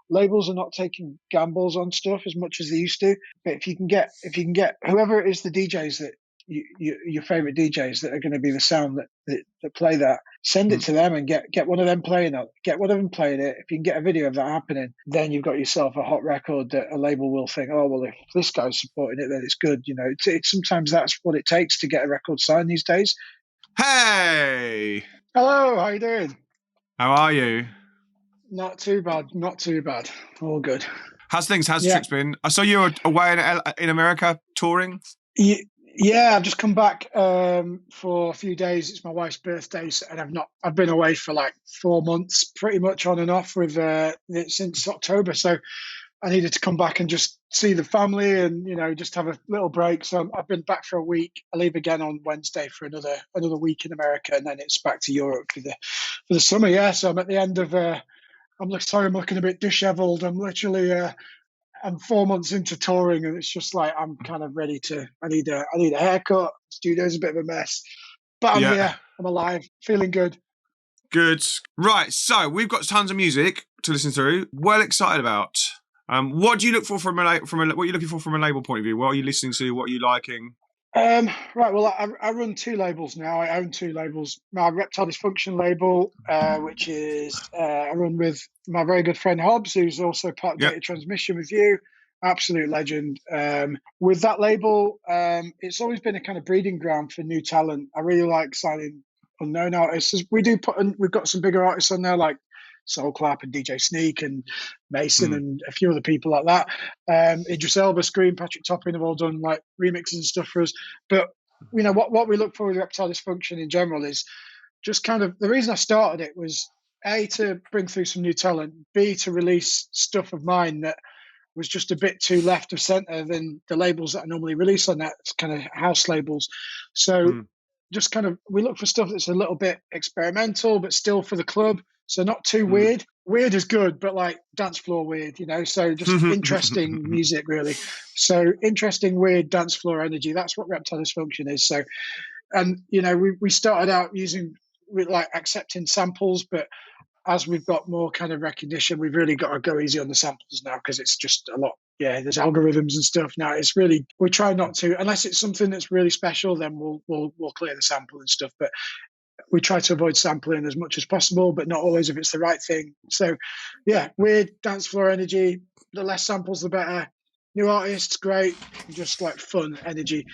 labels are not taking gambles on stuff as much as they used to. But if you can get whoever it is, the DJs that your favorite DJs that are going to be the sound that play that, send it to them and get one of them playing it. Get one of them playing it. If you can get a video of that happening, then you've got yourself a hot record that a label will think, oh well, if this guy's supporting it, then it's good. You know, it's sometimes that's what it takes to get a record signed these days. Hey, hello, how you doing? How are you? Not too bad, all good. How's trips been? I saw you were away in America touring. Yeah, I've just come back for a few days. It's my wife's birthday, and I've been away for like 4 months, pretty much on and off with since October. So I needed to come back and just see the family and, you know, just have a little break. So I've been back for a week. I leave again on Wednesday for another week in America, and then it's back to Europe for the summer. Yeah, so I'm at the end of. I'm looking a bit disheveled. I'm literally. I'm 4 months into touring, and it's just like I'm kind of ready to. I need a haircut. Studio's a bit of a mess, but I'm here. I'm alive, feeling good. Good. Right. So we've got tons of music to listen through. Well excited about. What do you look for what are you looking for from a label point of view? What are you listening to? What are you liking? Right. Well, I run 2 labels now. I own 2 labels. My Reptile Dysfunction label, which is I run with my very good friend Hobbs, who's also part of Data Transmission with you. Absolute legend. With that label, it's always been a kind of breeding ground for new talent. I really like signing unknown artists. We've got some bigger artists on there like Soul Clap and DJ Sneak and Mason and a few other people like that. Idris Elba, Scream, Patrick Topping have all done like remixes and stuff for us. But you know what we look for with Reptile Dysfunction in general is just kind of the reason I started it was A, to bring through some new talent, B, to release stuff of mine that was just a bit too left of center than the labels that I normally release on that kind of house labels. So just kind of we look for stuff that's a little bit experimental but still for the club. So not too weird. Weird is good, but like dance floor weird, you know. So just interesting music, really. So interesting, weird dance floor energy. That's what Reptile Dysfunction is. So, and you know, we started out like accepting samples, but as we've got more kind of recognition, we've really got to go easy on the samples now because it's just a lot. Yeah, there's algorithms and stuff now. It's really we try not to unless it's something that's really special. Then we'll clear the sample and stuff, but. We try to avoid sampling as much as possible, but not always if it's the right thing. So, yeah, weird dance floor energy. The less samples, the better. New artists, great. Just like fun energy.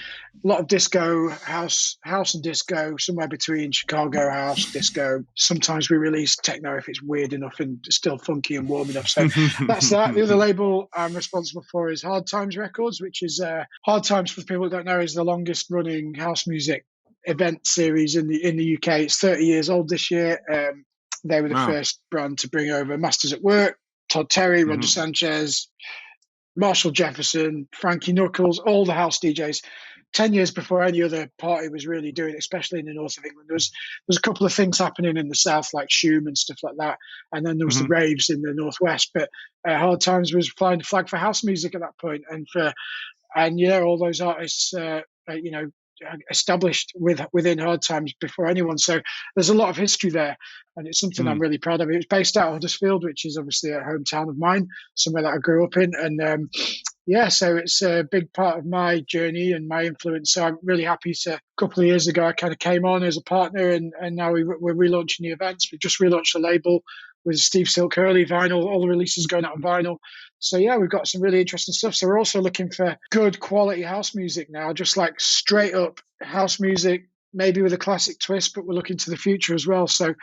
A lot of disco, house and disco, somewhere between Chicago house, disco. Sometimes we release techno if it's weird enough and still funky and warm enough. So that's that. The other label I'm responsible for is Hard Times Records, which is Hard Times, for people who don't know, is the longest running house music event series in the UK. It's 30 years old this year. They were the first brand to bring over Masters at Work, Todd Terry, Roger Sanchez, Marshall Jefferson, Frankie Knuckles, all the house DJs. 10 years before any other party was really doing it, especially in the north of England. There's a couple of things happening in the south, like Shoom and stuff like that. And then there was the raves in the northwest. But Hard Times was flying the flag for house music at that point. And all those artists, established within Hard Times before anyone. So there's a lot of history there, and it's something I'm really proud of. It was based out of Huddersfield, which is obviously a hometown of mine, somewhere that I grew up in. And so it's a big part of my journey and my influence. So I'm really happy a couple of years ago, I kind of came on as a partner, and now we're relaunching the events. We just relaunched the label with Steve Silk Hurley vinyl, all the releases going out on vinyl. So yeah, we've got some really interesting stuff. So we're also looking for good quality house music now, just like straight up house music, maybe with a classic twist, but we're looking to the future as well. So,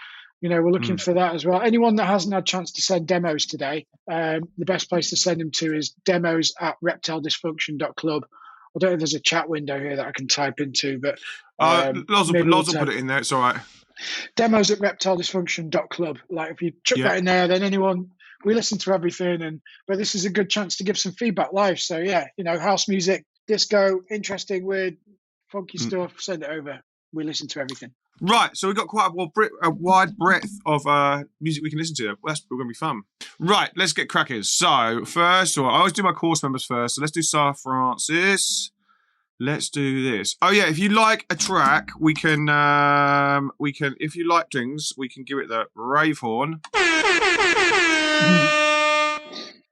we're looking for that as well. Anyone that hasn't had a chance to send demos today, the best place to send them to is demos@reptiledysfunction.club. I don't know if there's a chat window here that I can type into, but Loz will put it in there. It's all right. Demos@reptiledysfunction.club. Like if you chuck that in there, then we listen to everything, but this is a good chance to give some feedback live. So yeah, house music, disco, interesting, weird, funky stuff. Send it over. We listen to everything. Right, so we've got quite a wide breadth of music we can listen to. That's going to be fun. Right, let's get cracking. So first of all, I always do my course members first. So let's do Sir Francis. Let's do this. Oh yeah, if you like a track, we can if you like things, we can give it the rave horn.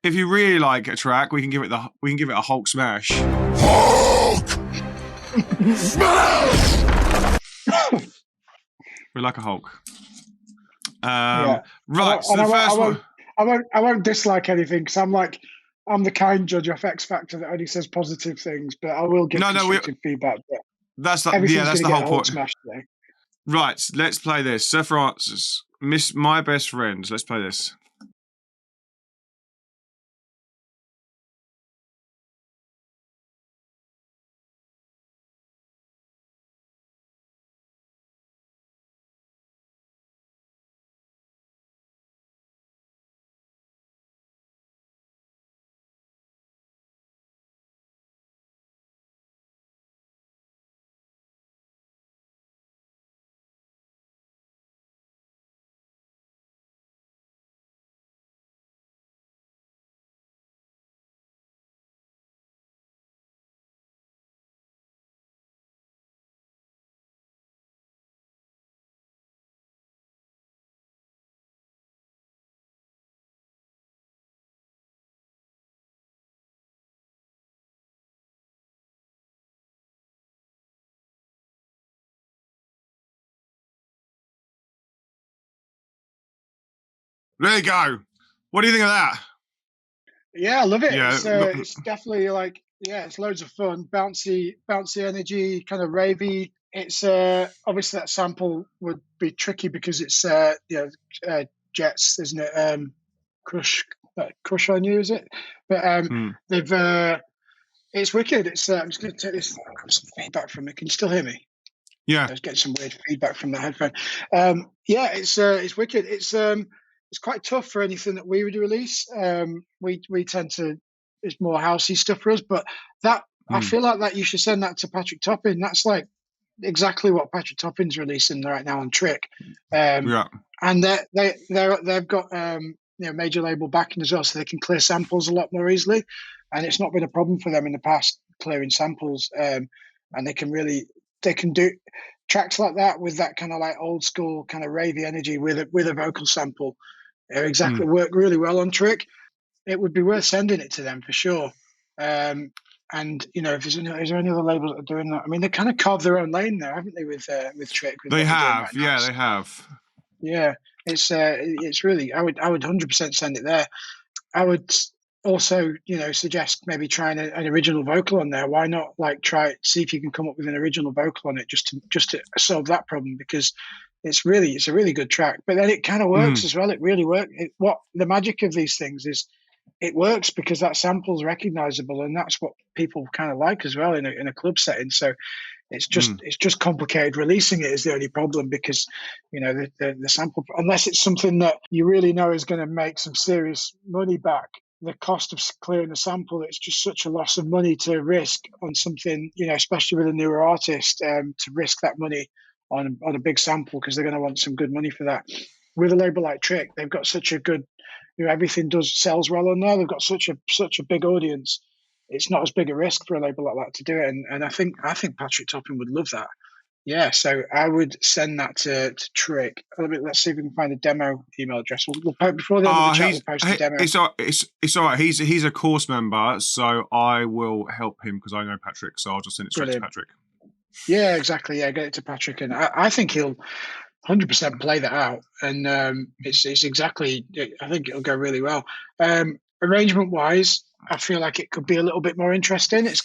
if you really like a track, we can give it a Hulk smash. Hulk smash. We like a Hulk. Yeah. Right. So the first one. I won't dislike anything because I'm the kind judge of X Factor that only says positive things, but I will give constructive feedback. But that's the whole point. Smash today. Right, let's play this. Sir Francis, Miss My Best Friends. Let's play this. There you go. What do you think of that? Yeah, I love it. Yeah, It's definitely like, it's loads of fun, bouncy energy, kind of ravey. It's obviously that sample would be tricky because it's Jets, isn't it? Crush on You, is it? But they've it's wicked. It's I'm just going to take this. I've got some feedback from it. Can you still hear me? Yeah. I was getting some weird feedback from the headphone. It's wicked. It's quite tough for anything that we would release. We tend to, it's more housey stuff for us, but that I feel like that you should send that to Patrick Topping. That's like exactly what Patrick Topping's releasing right now on Trick. And they've got major label backing as well, so they can clear samples a lot more easily, and it's not been a problem for them in the past clearing samples. And they can do tracks like that with that kind of like old school kind of ravey energy with a vocal sample. Work really well on Trick. It would be worth sending it to them for sure. And if is there any other labels that are doing that? I mean, they kind of carved their own lane there, haven't they? With Trick, they have. Yeah, they have. Yeah, it's really. I would 100% send it there. I would also, suggest maybe trying an original vocal on there. Why not see if you can come up with an original vocal on it just to solve that problem, because it's a really good track. But then it kind of works as well. It really works. What the magic of these things is, it works because that sample's recognizable, and that's what people kind of like as well in a club setting. So it's just complicated. Releasing it is the only problem, because the sample, unless it's something that you really know is going to make some serious money back, the cost of clearing the sample, it's just such a loss of money to risk on something, especially with a newer artist, to risk that money on a big sample, because they're going to want some good money for that. With a label like Trick, they've got such a good, everything sells well on there. They've got such a big audience. It's not as big a risk for a label like that to do it, and I think Patrick Topping would love that. Yeah, so I would send that to Trick. Let's see if we can find a demo email address. We'll before the end of the chat, we'll post a demo. It's all right. He's a course member, so I will help him because I know Patrick. So I'll just send it straight to Patrick. Yeah, exactly. Yeah, get it to Patrick, and I think he'll 100% play that out, and it's exactly. I think it'll go really well. Arrangement wise, I feel like it could be a little bit more interesting. It's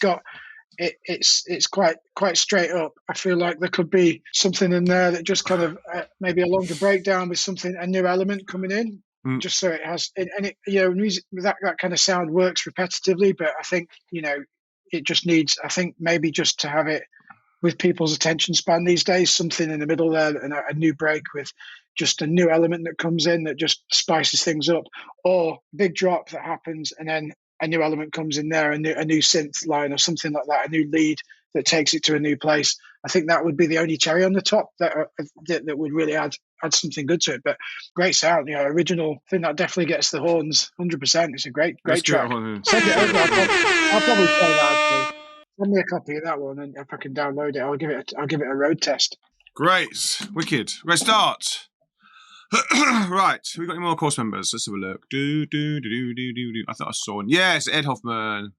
quite straight up. I feel like there could be something in there that just kind of maybe a longer breakdown with a new element coming in, just so it has. And music that kind of sound works repetitively, but I think it just needs. I think maybe just to have it with people's attention span these days, something in the middle there, and a new break with just a new element that comes in that just spices things up, or big drop that happens and then a new element comes in there, a new synth line or something like that, a new lead that takes it to a new place. I think that would be the only cherry on the top that would really add something good to it. But great sound, original thing that definitely gets the horns 100%. It's a great track. Send it over. I'll probably play that actually. Send me a copy of that one, and if I can download it, I'll give it a road test. Great, wicked. Let's start. Right, we got any more course members? Let's have a look. I thought I saw one. Yes, Ed Hoffman.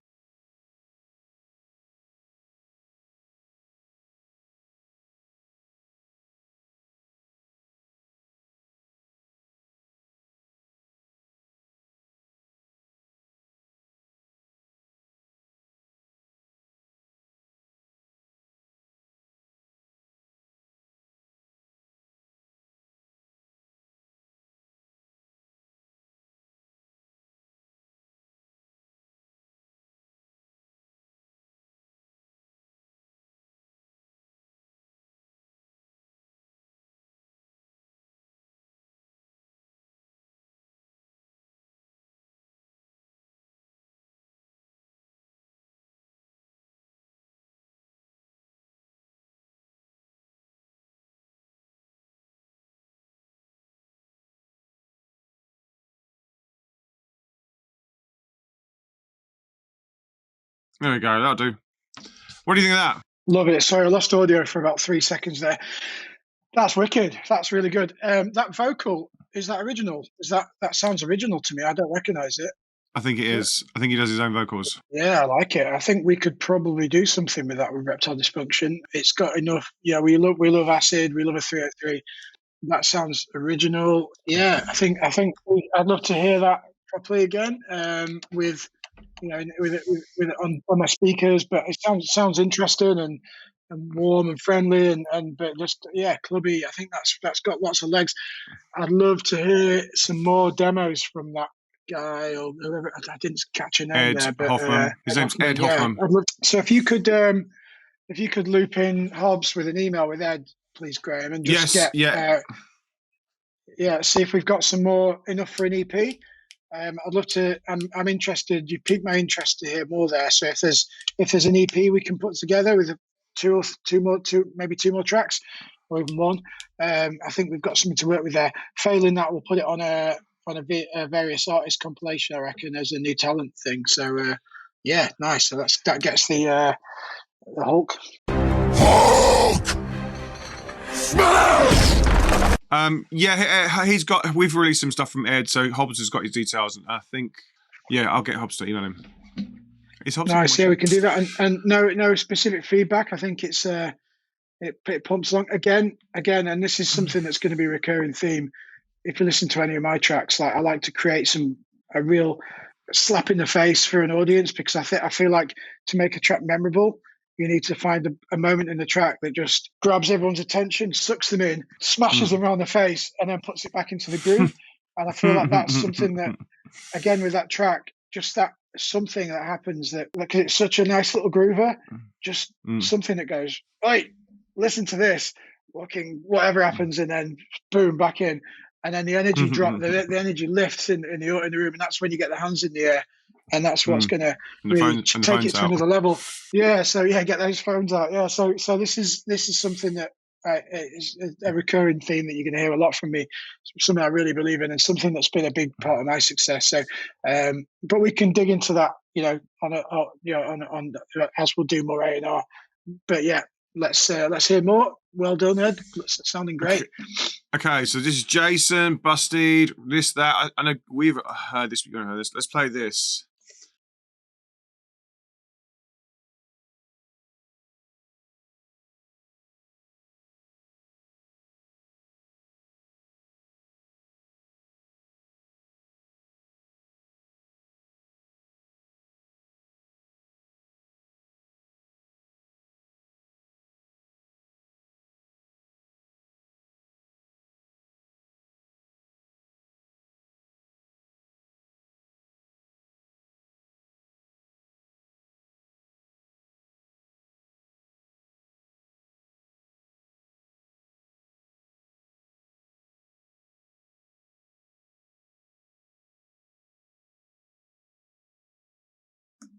There we go. That'll do. What do you think of that? Love it. Sorry, I lost audio for about 3 seconds there. That's wicked. That's really good. That vocal, is that original? That sounds original to me? I don't recognize it. I think it is. I think he does his own vocals. Yeah, I like it. I think we could probably do something with that with Reptile Dysfunction. It's got enough. Yeah, we love acid. We love a 303. That sounds original. Yeah, I think I'd love to hear that properly again. With with it on my speakers. But it sounds interesting and warm and friendly and but just clubby. I think that's got lots of legs. I'd love to hear some more demos from that guy or whoever. I didn't catch a name Ed there, but Hoffman. His name's Ed Hoffman. So if you could loop in Hobbs with an email with Ed, please, Graham, and just see if we've got enough for an EP. I'd love to. I'm interested. You piqued my interest to hear more there. So if there's an EP we can put together with maybe two more tracks, or even one, I think we've got something to work with there. Failing that, we'll put it on a various artist compilation, I reckon, as a new talent thing. So nice. So that gets the Hulk. Smash! We've released some stuff from Ed, so Hobbs has got his details, and I think, I'll get Hobbs to email him. Is Hobbs nice? Yeah, we can do that, and no specific feedback. I think it's it pumps along again, and this is something that's going to be a recurring theme. If you listen to any of my tracks, I like to create a real slap in the face for an audience, because I feel like to make a track memorable, you need to find a moment in the track that just grabs everyone's attention, sucks them in, smashes them around the face, and then puts it back into the groove. And I feel like that's something that, again, with that track, just that something that happens that, like, it's such a nice little groover, just something that goes, right, listen to this, whatever happens, and then boom, back in. And then the energy drop, the energy lifts in the room, and that's when you get the hands in the air. And that's what's going to really take it to another level. Yeah. So get those phones out. Yeah. So this is something that is a recurring theme that you're going to hear a lot from me. Something I really believe in, and something that's been a big part of my success. So, but we can dig into that, on as we'll do more A&R. But let's hear more. Well done, Ed. It's sounding great. Okay, so this is Jason, Busted, this, that. I know we've heard this. We're going to hear this. Let's play this.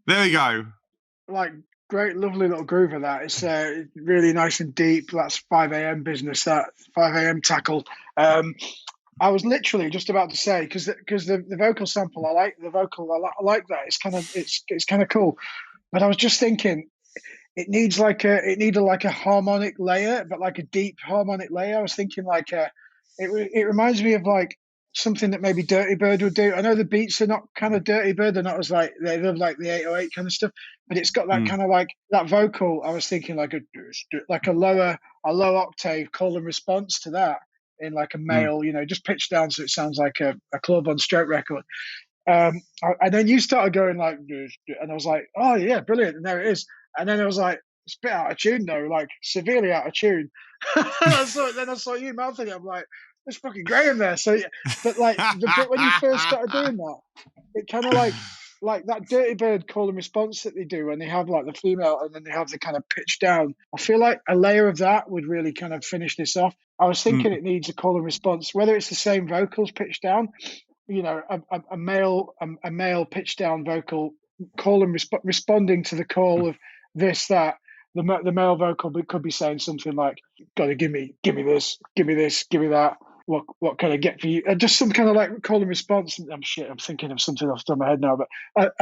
There we go. Like, great, lovely little groove of that. It's really nice and deep. That's 5 a.m. business. That 5 a.m. tackle. I was literally just about to say, because the vocal sample, I like the vocal. I like that. It's kind of cool. But I was just thinking, it needed like a harmonic layer, but like a deep harmonic layer. I was thinking like It reminds me of like something that maybe Dirty Bird would do. I know the beats are not kind of Dirty Bird; they're not as like they love like the 808 kind of stuff, but it's got that Mm, kind of like that vocal. I was thinking like a low octave call and response to that in like a mm. male, just pitched down so it sounds like a club on stroke record. And then you started going like, and I was like, oh yeah, brilliant, and there it is. And then I was like, it's a bit out of tune though, like severely out of tune. Then I saw you mouthing it. I'm like, there's fucking Graham there. So, yeah, but like the bit when you first started doing that, it kind of like that Dirty Bird call and response that they do when they have like the female and then they have the kind of pitch down. I feel like a layer of that would really kind of finish this off. I was thinking Mm. it needs a call and response, whether it's the same vocals pitched down, a male pitch down vocal call and responding to the call of this that the male vocal could be saying something like, "Gotta give me this, give me this, give me that. What can I get for you?" Just some kind of like call and response. I'm thinking of something off the top of my head now, but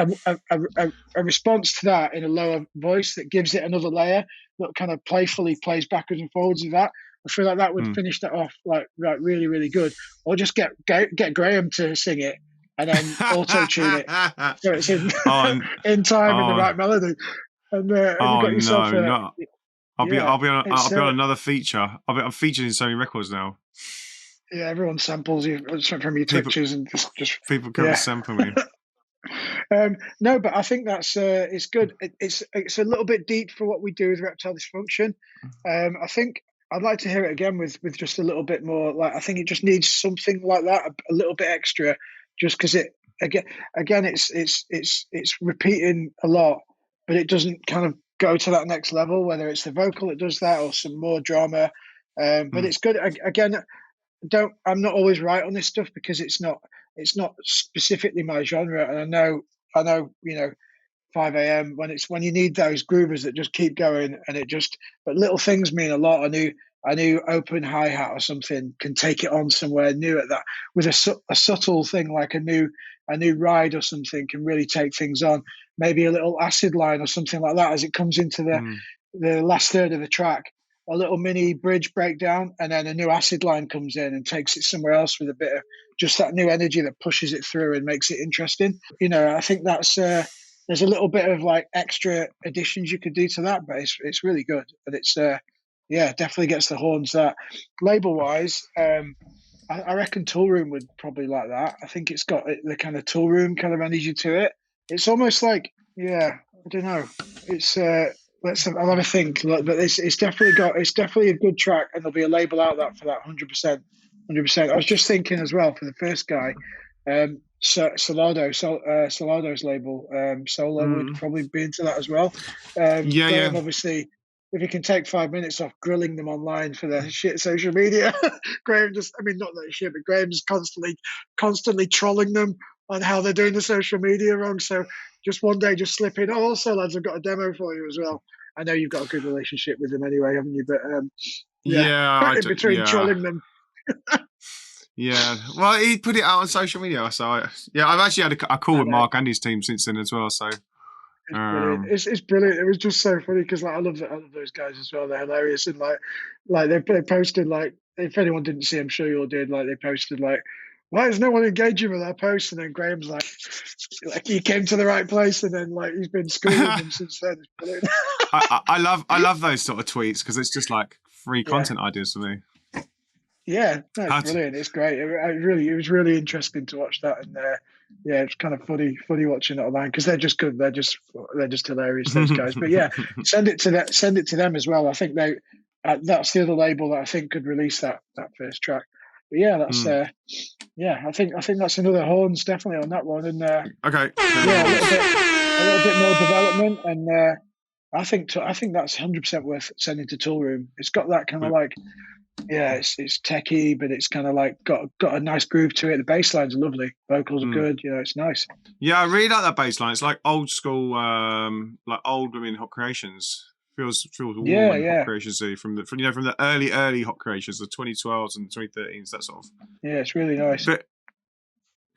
a response to that in a lower voice that gives it another layer that kind of playfully plays backwards and forwards with that. I feel like that would Mm. finish that off like really, really good. Or just get Graham to sing it and then auto tune it so it's in Oh, in time in the oh, right melody. And you oh got yourself no, a no. yeah. I'll It's be on another feature. I'm featured in so many records now. yeah. Everyone samples you from your People touches and just people come and yeah. sample me. No, but I think that's it's good. It's a little bit deep for what we do with Reptile Dysfunction. I think I'd like to hear it again with just a little bit more. Like I think it just needs something like that, a little bit extra, just because it again it's repeating a lot, but it doesn't kind of go to that next level. Whether it's the vocal that does that or some more drama, but Mm, it's good. Again, don't I'm not always right on this stuff because it's not specifically my genre, and I know 5 a.m. when you need those groovers that just keep going and but little things mean a lot. I knew open hi hat or something can take it on somewhere new at that with a subtle thing like a new ride or something can really take things on. Maybe a little acid line or something like that as it comes into mm, the last third of the track, a little mini bridge breakdown, and then a new acid line comes in and takes it somewhere else with a bit of just that new energy that pushes it through and makes it interesting. I think that's there's a little bit of like extra additions you could do to that, but it's really good, and it's yeah, definitely gets the horns. That label wise, I reckon Tool Room would probably like that. I think it's got the kind of Tool Room kind of energy to it. It's almost like, yeah, I don't know. It's I'll have a think. But it's definitely a good track, and there'll be a label out that for that 100%, 100%. I was just thinking as well for the first guy, Solado's label, Solo would mm. probably be into that as well. Yeah, yeah. Graham obviously, if he can take 5 minutes off grilling them online for their shit social media, Graham I mean, not that shit, but Graham's constantly trolling them on how they're doing the social media wrong. So just one day, just slip in. Oh, also, lads, I've got a demo for you as well. I know you've got a good relationship with them anyway, haven't you? But yeah, Yeah, in between yeah. trolling them, Yeah, well, he put it out on social media, so I've actually had a call I with know. Mark and his team since then as well. So, It's brilliant. It's brilliant. It was just so funny because like I love those guys as well. They're hilarious and like they posted like if anyone didn't see, I'm sure you all did. Like they posted like, why is no one engaging with our posts? And then Graham's like he came to the right place, and then like he's been schooling them since then. It's brilliant. I love those sort of tweets because it's just like free Yeah. content ideas for me. Yeah, no, it's How to, brilliant. It's great. It was really interesting to watch that, and yeah, it's kind of funny watching it online because they're just good. They're just hilarious. Those guys. But yeah, send it to them as well. I think that's the other label that I think could release that first track. But yeah, that's mm. yeah. I think that's another horns definitely on that one, and Okay. yeah, a little bit more development, and I think that's 100% worth sending to Tool Room. It's got that kind of like. Yeah, it's techie, but it's kind of like got a nice groove to it. The bass line's lovely, vocals are Mm. good. It's nice. Yeah, I really like that bass line. It's like old school, like old women hot creations. Feels warm Yeah, and hot yeah, creationsy from the early hot creations, the 2012s and 2013s, that sort of. yeah. It's really nice. But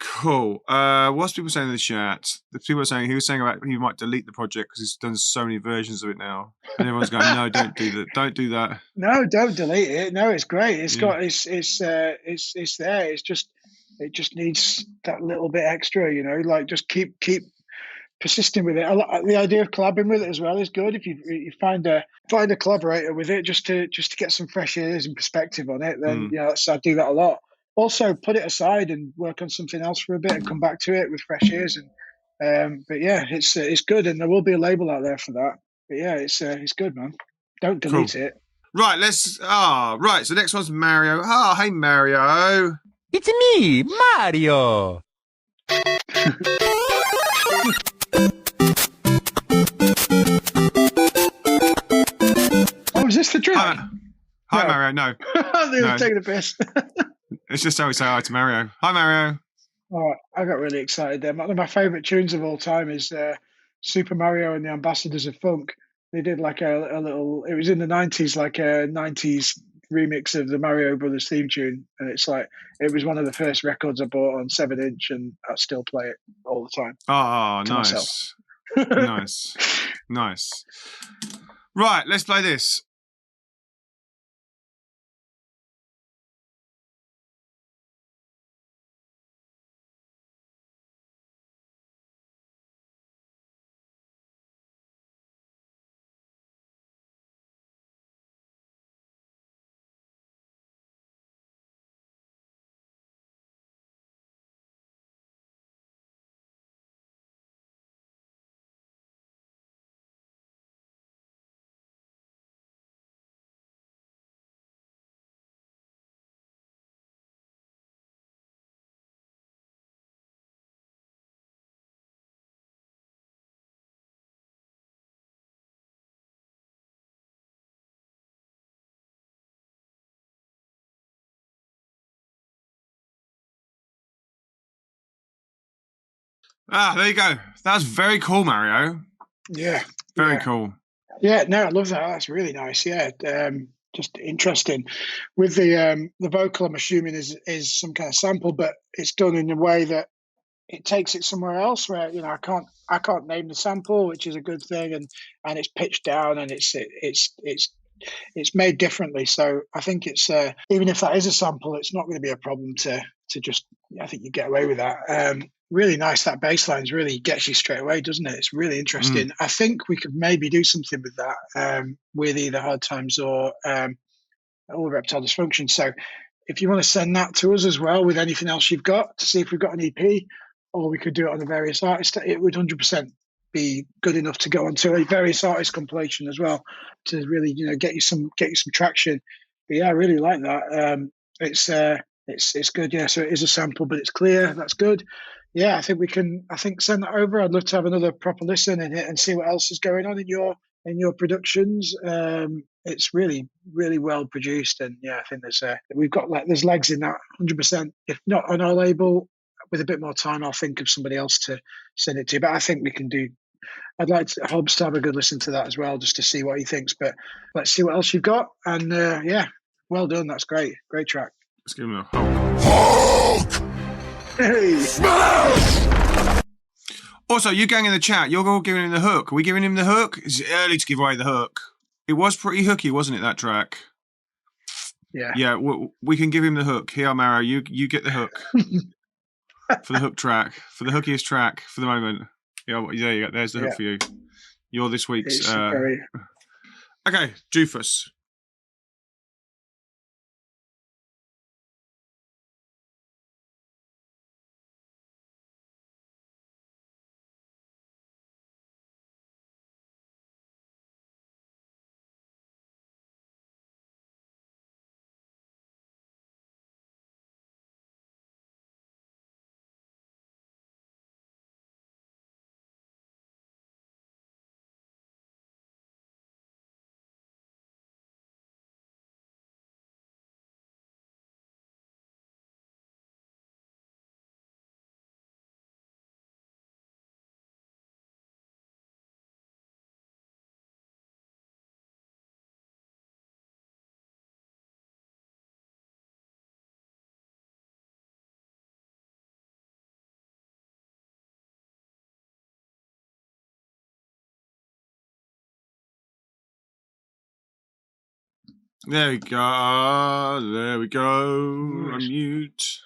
Cool. What's people saying in the chat? The people are saying he was saying about he might delete the project because he's done so many versions of it now, and everyone's going, "No, don't do that. Don't do that." No, don't delete it. No, it's great. It's Yeah. got it's there. It's just it just needs that little bit extra, like just keep persisting with it. The idea of collabing with it as well is good. If you find a collaborator with it, just to get some fresh ears and perspective on it, then I do that a lot. Also, put it aside and work on something else for a bit and come back to it with fresh ears. And but yeah, it's good, and there will be a label out there for that. But yeah, it's good, man. Don't delete it. Right, right. So next one's Mario. Hey Mario. It's me, Mario. Oh, is this the track? Hi Mario. No. They were taking the piss. It's just how we say hi to Mario. Hi Mario. Oh, I got really excited there. One of my favourite tunes of all time is Super Mario and the Ambassadors of Funk. They did like a little, it was in the 90s, like a 90s remix of the Mario Brothers theme tune. And it's like, it was one of the first records I bought on 7-inch, and I still play it all the time. Oh, nice. Nice. Right, let's play this. There you go. That was very cool, Mario. Yeah. Very cool. Yeah, no, I love that. That's really nice. Yeah. Just interesting. With the vocal, I'm assuming is some kind of sample, but it's done in a way that it takes it somewhere else where I can't name the sample, which is a good thing, and it's pitched down, and it's made differently. So I think it's even if that is a sample, it's not going to be a problem to just. I think you get away with that. Really nice. That bass lines really gets you straight away, doesn't it? It's really interesting. I think we could maybe do something with that with either Hard Times or Reptile Dysfunction. So if you want to send that to us as well with anything else you've got to see if we've got an EP, or we could do it on the various artists, it would 100% be good enough to go onto a various artist compilation as well to really get you some traction. But yeah, I really like that. It's good. Yeah, so it is a sample, but it's clear. That's good. Yeah, I think we can. I think send that over. I'd love to have another proper listen and see what else is going on in your productions. It's really, really well produced, and yeah, I think there's legs in that 100%. If not on our label, with a bit more time, I'll think of somebody else to send it to. But I think we can do. I'd like Hobbs to have a good listen to that as well, just to see what he thinks. But let's see what else you've got, and yeah, well done. That's great track. Let's give him a Hulk. Hey. Smash! Also, you going in the chat, you're all giving him the hook. Are we giving him the hook? It's early to give away the hook. It was pretty hooky, wasn't it, that track? Yeah. Yeah, we can give him the hook. Here, Mara, you get the hook. For the hook track. For the hookiest track for the moment. Yeah, there you go. There's the hook for you. You're this week's... Okay, Doofus. There we go. There we go. Nice. Unmute.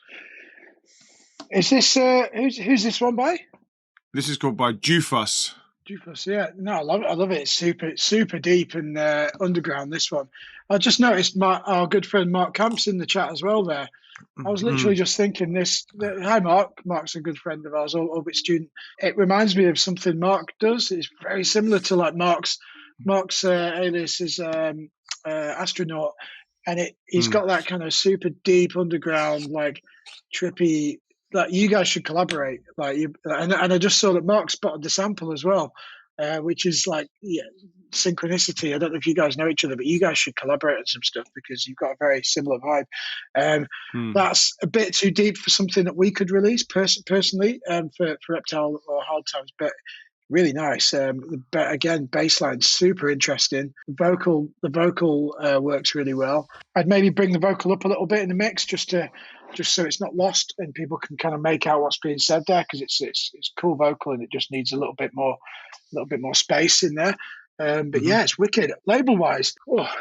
Is this who's this one by? This is called by Jufus. Duplex, yeah. No, I love it. I love it. It's super deep and underground. This one. I just noticed our good friend Mark Camp's in the chat as well. There, I was literally just thinking this. Hi, Mark. Mark's a good friend of ours, Orbit student. It reminds me of something Mark does. It's very similar to like Mark's alias is astronaut, and he's got that kind of super deep underground, like trippy. Like you guys should collaborate. Like you, and I just saw that Mark spotted the sample as well, which is like synchronicity. I don't know if you guys know each other, but you guys should collaborate on some stuff because you've got a very similar vibe. That's a bit too deep for something that we could release personally for Reptile or Hard Times, but really nice. But again, bassline super interesting. The vocal works really well. I'd maybe bring the vocal up a little bit in the mix just so it's not lost and people can kind of make out what's being said there because it's cool vocal and it just needs a little bit more space in there. But yeah, it's wicked. Label wise,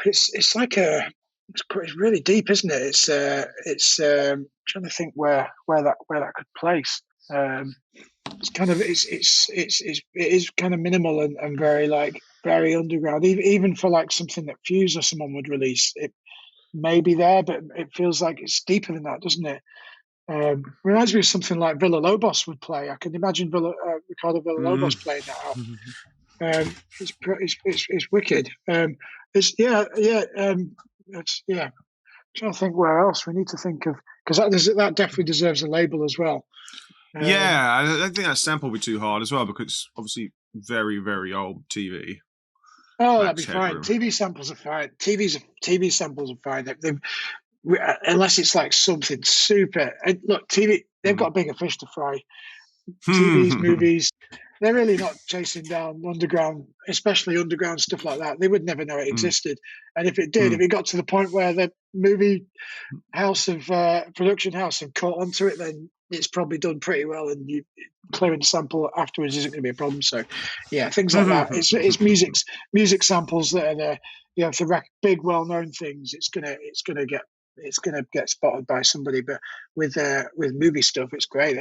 it's like it's really deep, isn't it? It's trying to think where that could place. It's kind of it is kind of minimal and very underground. Even for like something that Fuse or someone would release, it may be there, but it feels like it's deeper than that, doesn't it? Reminds me of something like Villa Lobos would play. I can imagine Ricardo Villa Lobos playing that out. It's wicked. It's I'm trying to think where else we need to think of because that definitely deserves a label as well. Yeah, I don't think that sample will be too hard as well because it's obviously very, very old TV. Oh, that'd be fine. TV samples are fine. TV samples are fine. Unless it's like something super. And look, TV. They've got bigger fish to fry. TVs, movies. They're really not chasing down underground, especially underground stuff like that. They would never know it existed. And if it did, if it got to the point where the movie house of production house have caught onto it, then it's probably done pretty well, and you clearing the sample afterwards isn't going to be a problem. So, yeah, things like that. It's music samples that are there. You know, for big, well-known things, it's gonna get spotted by somebody. But with movie stuff, it's great.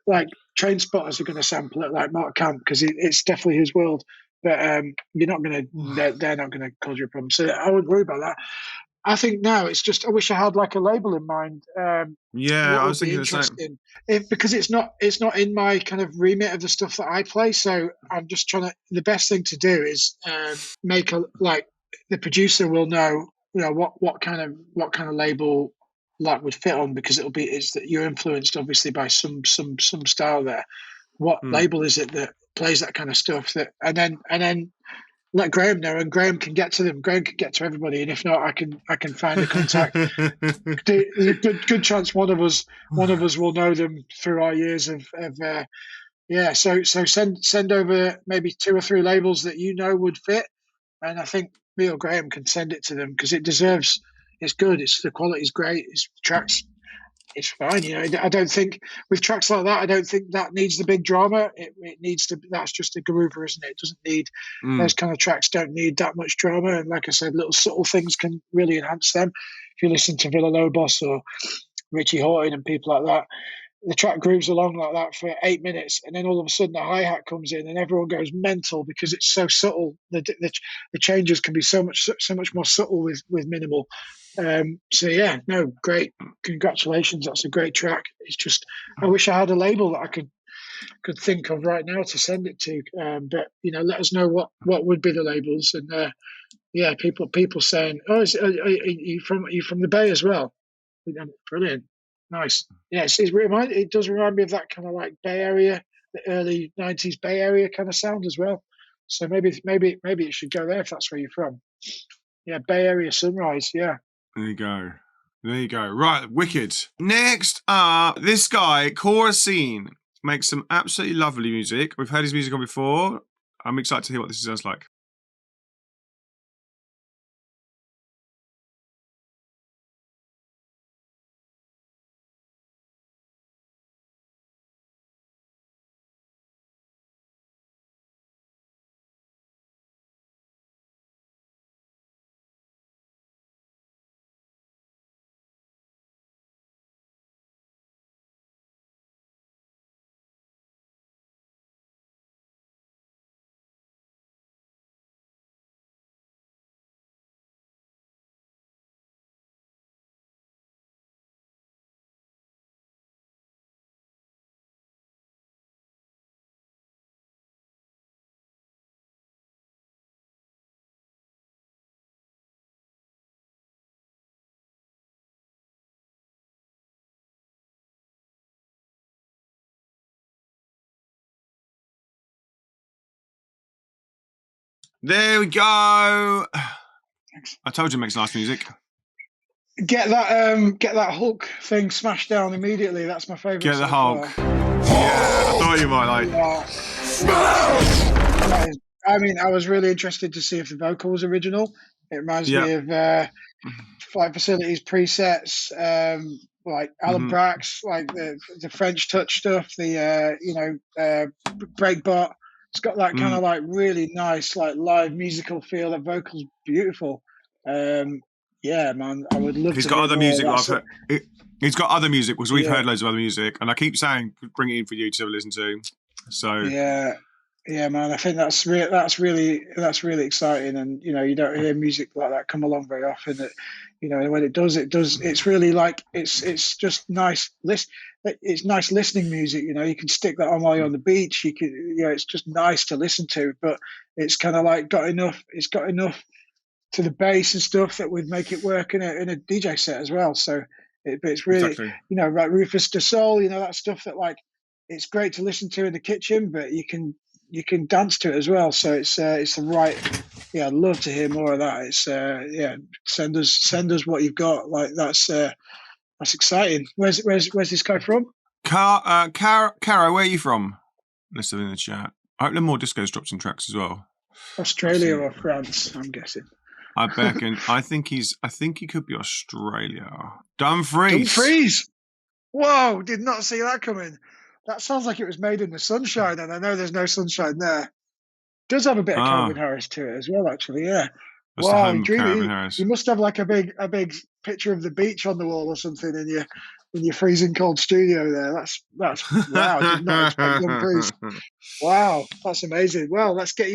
Like Train Spotters are going to sample it, like Mark Camp, because it's definitely his world. But you're not going to. They're not going to cause you a problem. So I wouldn't worry about that. I think now it's just I wish I had like a label in mind. Yeah, I was thinking the same. Because it's not in my kind of remit of the stuff that I play. So I'm just trying to. The best thing to do is make the producer will know what kind of label that would fit on because it's that you're influenced obviously by some style there. What label is it that plays that kind of stuff and then let Graham know, and Graham can get to them. Graham can get to everybody, and if not, I can find a contact. There's a good chance one of us will know them through our years of So send over maybe 2 or 3 labels that would fit, and I think me or Graham can send it to them because it deserves. It's good. The quality's great. It's tracks. It's fine. I don't think with tracks like that, I don't think that needs the big drama. It needs to. That's just a groover, isn't it? It doesn't need those kind of tracks. Don't need that much drama. And like I said, little subtle things can really enhance them. If you listen to Villa Lobos or Richie Horton and people like that, the track grooves along like that for 8 minutes, and then all of a sudden a hi-hat comes in, and everyone goes mental because it's so subtle. The changes can be so much more subtle with minimal. Great. Congratulations, that's a great track. It's just I wish I had a label that I could think of right now to send it to. But let us know what would be the labels, and people saying, "Oh, are you from the Bay as well?" Brilliant. Nice. Yes, it does remind me of that kind of like Bay Area, the early '90s Bay Area kind of sound as well. So maybe it should go there if that's where you're from. Yeah, Bay Area Sunrise. Yeah. There you go. Right, wicked. Next up, this guy, Coracine, makes some absolutely lovely music. We've heard his music on before. I'm excited to hear what this sounds like. There we go. Thanks. I told you it makes nice music. Get that Hulk thing smashed down immediately. That's my favourite. Get the so Hulk. far. Yeah, I thought you might like. I mean, I was really interested to see if the vocal was original. It reminds me of Flight Facilities presets, like Alan Brax, like the French touch stuff, the Breakbot. It's got that kind of like really nice like live musical feel. The vocal's beautiful. Yeah, man, I would love He's to got hear other more. music. He's got other music because we've heard loads of other music, and I keep saying bring it in for you to listen to. So yeah, man, I think that's really exciting, and you don't hear music like that come along very often. That when it does, it's really like it's just nice. It's nice listening music. You can stick that on while you're on the beach. You can, it's just nice to listen to. But it's kind of like It's got enough to the bass and stuff that would make it work in a DJ set as well. So it's really exactly. Like Rufus Du Sol, that stuff that like it's great to listen to in the kitchen, but you can dance to it as well. So it's the right. Yeah, I'd love to hear more of that. It's send us what you've got. Like that's exciting. Where's this guy from? Caro, where are you from? Let's have it in the chat. I hope there are more discos drops in tracks as well. Australia or France, I'm guessing. I reckon. I think he could be Australia. Dumfries. Whoa! Did not see that coming. That sounds like it was made in the sunshine, and I know there's no sunshine there. Does have a bit of Calvin Harris to it as well, actually. Yeah. That's the home of Calvin Harris. You must have like a big picture of the beach on the wall or something in your freezing cold studio there. That's wow. I did not expect Dumfries. Wow, that's amazing. Well, let's hear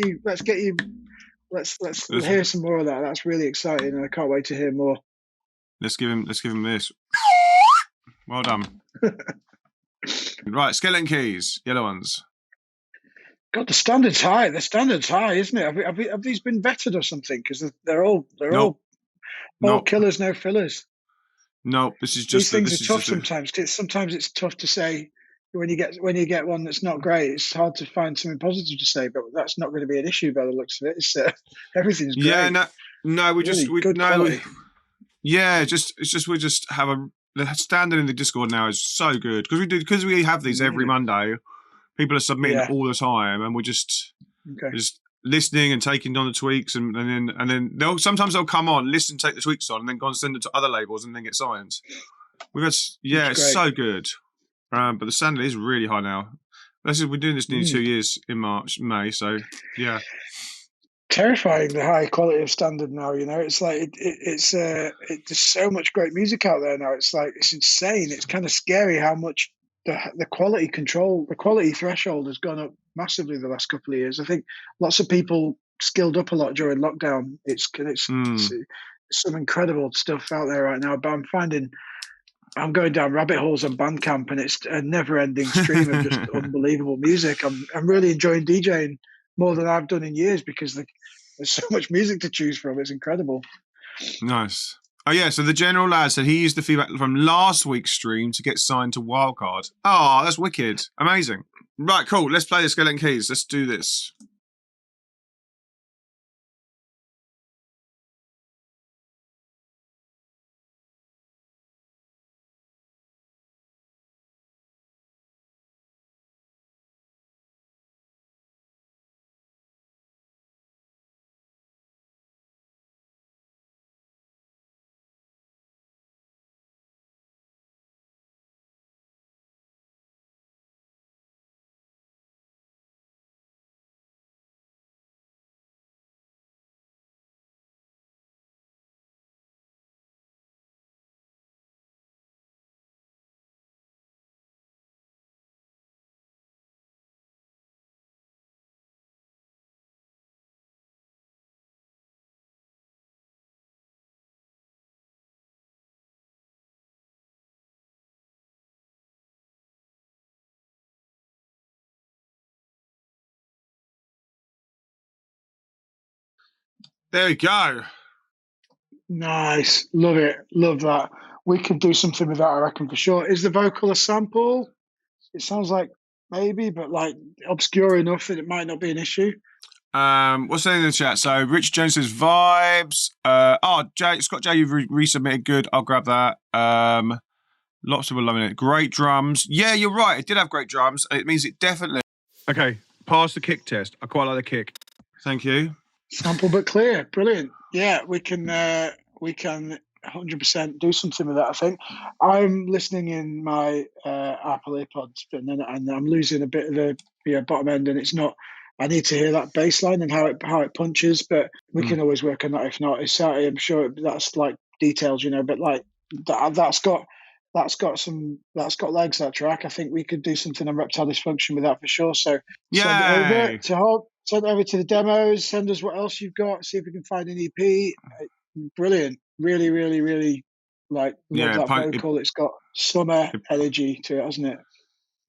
some more of that. That's really exciting, and I can't wait to hear more. Let's give him this. Well done. Right, skeleton keys, yellow ones. God, the standard's high. The standard's high, isn't it? Have these been vetted or something? Because they're all killers, no fillers. No, this is just these things are tough sometimes. Sometimes it's tough to say when you get one that's not great. It's hard to find something positive to say, but that's not going to be an issue by the looks of it. It's everything's great. Yeah, no, we just have the standard in the Discord now is so good because we have these every Monday. People are submitting all the time, and we're just listening and taking on the tweaks, and then sometimes they'll come on, listen, take the tweaks on, and then go and send it to other labels, and then get signed. It's so good. But the standard is really high now. We're doing this nearly 2 years in May. So yeah. Terrifying the high quality of standard now. It's like it's there's so much great music out there now. It's like it's insane. It's kind of scary how much the quality threshold has gone up massively the last couple of years. I think lots of people skilled up a lot during lockdown. It's some incredible stuff out there right now, but I'm going down rabbit holes on Bandcamp, and it's a never-ending stream of just unbelievable music. I'm really enjoying DJing more than I've done in years because there's so much music to choose from. It's incredible. Nice. Oh, yeah, so the General Lad said he used the feedback from last week's stream to get signed to Wildcard. Oh, that's wicked. Amazing. Right, cool. Let's play the Skeleton Keys. Let's do this. There we go. Nice. Love it. Love that. We could do something with that, I reckon, for sure. Is the vocal a sample? It sounds like maybe, but like obscure enough that it might not be an issue. What's saying in the chat? So Rich Jones says vibes. Scott J, you've resubmitted. Good. I'll grab that. Lots of people loving it. Great drums. Yeah, you're right. It did have great drums. It means it definitely. Okay, pass the kick test. I quite like the kick. Thank you. Sample but clear. Brilliant. Yeah, we can 100% do something with that. I think I'm listening in my Apple AirPods, and I'm losing a bit of the bottom end, and it's not. I need to hear that bass line and how it punches, but we can always work on that. If not, it's I'm sure that's like details, but like that's got legs, that track. I think we could do something on Reptile Dysfunction with that for sure. So send it over to Hob, send it over to the demos, send us what else you've got, see if we can find an EP. Brilliant. Really, really, really love that vocal. It's got summer energy to it, hasn't it?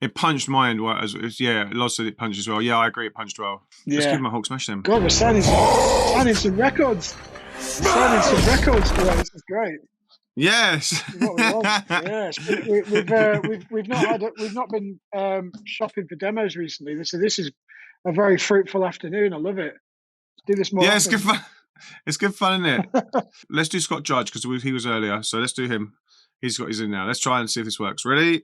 It punched my end. Lots of it punched as well. Yeah, I agree. It punched well. Yeah. Let's give him a Hulk smash then. God, we're signing some records. Signing some records for that. This is great. Yes. What we want. Yes. We've not been shopping for demos recently. This is a very fruitful afternoon. I love it. Let's do this more. Yeah, it's good fun. It's good fun, isn't it? Let's do Scott Judge because he was earlier. So let's do him. He's in now. Let's try and see if this works. Ready?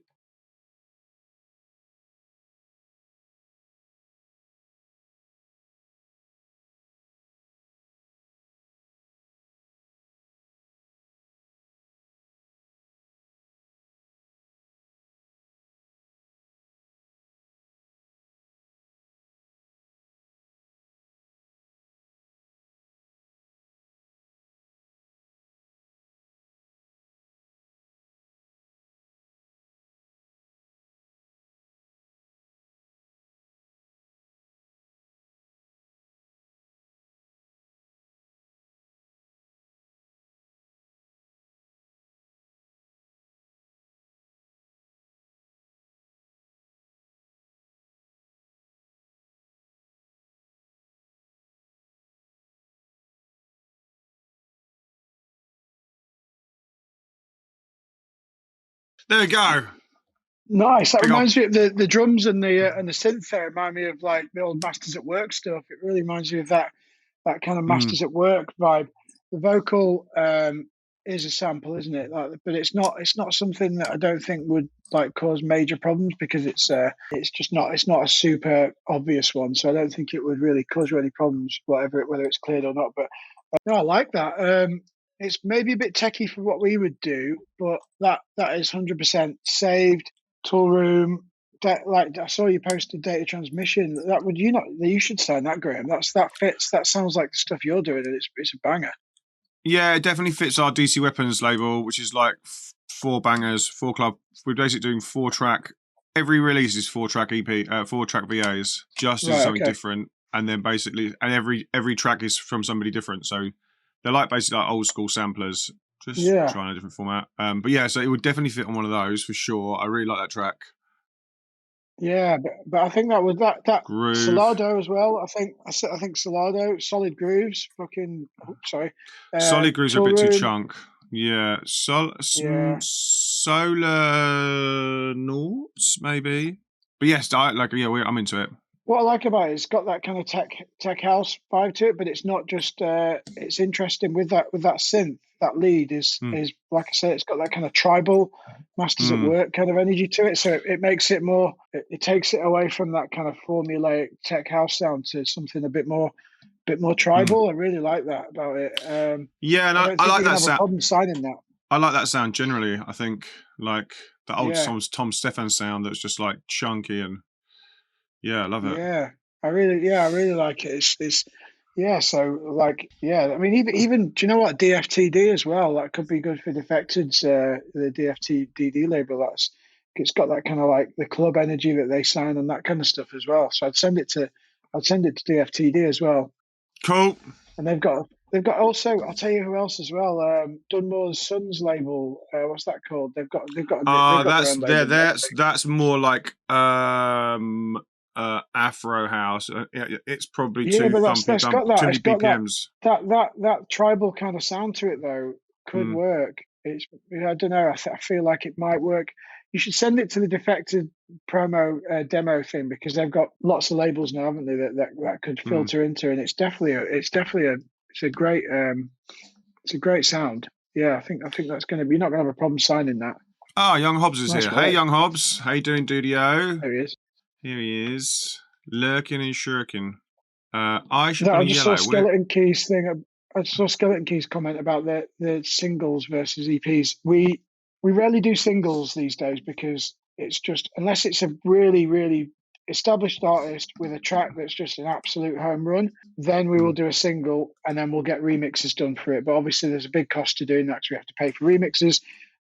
There we go. Nice. That reminds me of the drums and the synth there. Remind me of like the old Masters at Work stuff. It really reminds me of that kind of Masters at Work vibe. The vocal is a sample, isn't it? But it's not something that I don't think would like cause major problems because it's just not a super obvious one. So I don't think it would really cause you any problems, whether it's cleared or not. But no, I like that. It's maybe a bit techie for what we would do, but that is 100% saved. Tool room, like I saw you posted data transmission. That would you should sign that, Graham. That fits. That sounds like the stuff you're doing, and it's a banger. Yeah, it definitely fits our DC Weapons label, which is like 4 bangers, 4 club. We're basically doing 4-track. Every release is 4-track EP, 4-track VAs, just as something different, and then basically, and every track is from somebody different. So they're like basically like old school samplers. Just trying a different format. But yeah, so it would definitely fit on one of those for sure. I really like that track. Yeah, but I think that was that Groove. Salado as well. I think Salado, Solid Grooves, Solid Grooves are a bit too chunk. Yeah. Solar Noughts, maybe. But yes, I'm into it. What I like about it, it's got that kind of tech house vibe to it, but it's not just. It's interesting with that synth. That lead is like I say, it's got that kind of tribal Masters at Work kind of energy to it. So it makes it more. It takes it away from that kind of formulaic tech house sound to something a bit more tribal. I really like that about it. And I like that sound. Problem signing that. I like that sound generally. I think like the old Tom Stefan sound that's just like chunky and. Yeah, I love it. Yeah, I really like it. So like, I mean, even do you know what, DFTD as well? That could be good for Defected's the DFTD label. It's got that kind of like the club energy that they sign and that kind of stuff as well. So I'd send it to DFTD as well. Cool. And they've got also, I'll tell you who else as well. Dunmore's Sons label. What's that called? They've got that's more like Afro house. It's probably too many BPMs. That tribal kind of sound to it though could work. I don't know. I feel like it might work. You should send it to the Defected promo demo thing, because they've got lots of labels now, haven't they? That could filter into, and it's a great sound. Yeah, I think that's going to be. You're not going to have a problem signing that. Oh, Young Hobbs is Nice here. work. Hey, Young Hobbs. How you doing, Dudio? There he is. Here he is. Lurking and shirking. I should No, put I a just yellow. saw Skeleton Keys thing. I saw Skeleton Keys comment about the singles versus EPs. We rarely do singles these days, because it's just, unless it's a really, really established artist with a track that's just an absolute home run, then we will do a single, and then we'll get remixes done for it. But obviously there's a big cost to doing that, because we have to pay for remixes.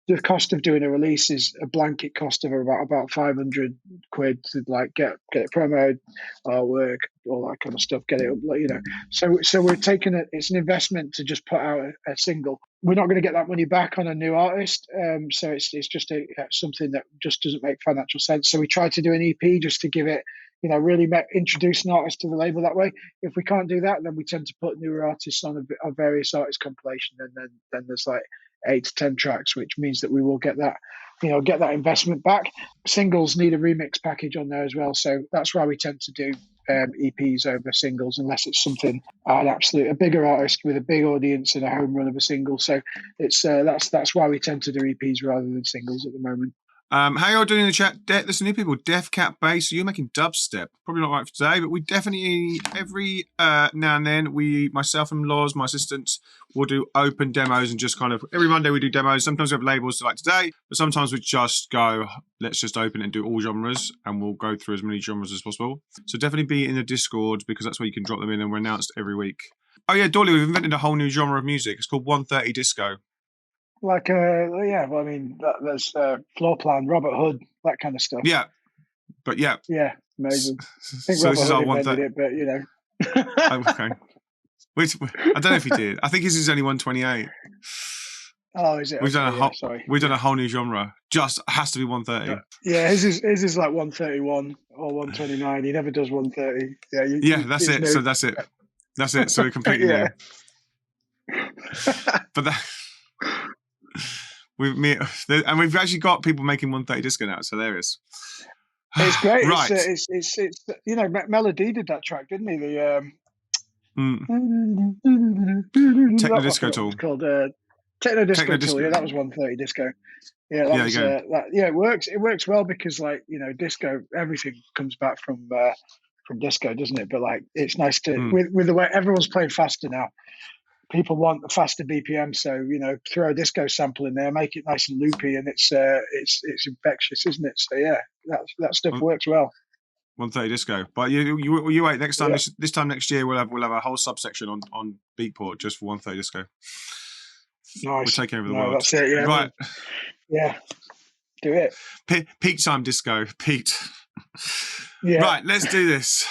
The cost of doing a release is a blanket cost of about 500 quid to like get it promoted, artwork, all that kind of stuff, get it up, you know. So we're taking it. It's an investment to just put out a single. We're not going to get that money back on a new artist, so it's just something that just doesn't make financial sense. So we try to do an EP just to give it, you know, really introduce an artist to the label that way. If we can't do that, then we tend to put newer artists on a various artist compilation, and then there's like 8 to 10 tracks, which means that we will get that investment back. Singles need a remix package on there as well, so that's why we tend to do EPs over singles, unless it's something a bigger artist with a big audience and a home run of a single. So it's that's why we tend to do EPs rather than singles at the moment. How y'all doing in the chat? There's some new people. Def Cat Bass. So you're making dubstep. Probably not right for today, but we definitely every now and then myself and Loz, my assistants, will do open demos, and just kind of every Monday we do demos. Sometimes we have labels like today, but sometimes we just go, let's just open it and do all genres, and we'll go through as many genres as possible. So definitely be in the Discord, because that's where you can drop them in, and we're announced every week. Oh yeah, Dolly, we've invented a whole new genre of music. It's called 130 Disco. Like, yeah, well, I mean, there's Floor Plan, Robert Hood, that kind of stuff. Yeah, but yeah. Yeah, amazing. I think So Robert this is our Hood invented it, but, you know. Oh, okay. I don't know if he did. I think his is only 128. Oh, is it? We've done a whole new genre. Just has to be 130. Yeah, his is like 131 or 129. He never does 130. Yeah, that's it. So that's it. That's it. So completely new. But that. We've actually got people making 130 disco now. It's hilarious. It's great. Right. It's you know, Melody did that track, didn't he? The Techno Disco Tool. It's called Techno Disco Tool. Yeah, that was 130 disco. Yeah, that was yeah, it works. It works well, because, like, you know, disco, everything comes back from disco, doesn't it? But like, it's nice to with the way everyone's playing faster now. People want a faster BPM, so, you know, throw a disco sample in there, make it nice and loopy, and it's infectious, isn't it? So yeah, that stuff works well. 130 disco, but you wait. Next time, this time next year, we'll have a whole subsection on Beatport just for 130 disco. Nice. We're taking over the world. That's it. Yeah. Right. Yeah. Do it. Peak time disco, Pete. Yeah. Right. Let's do this.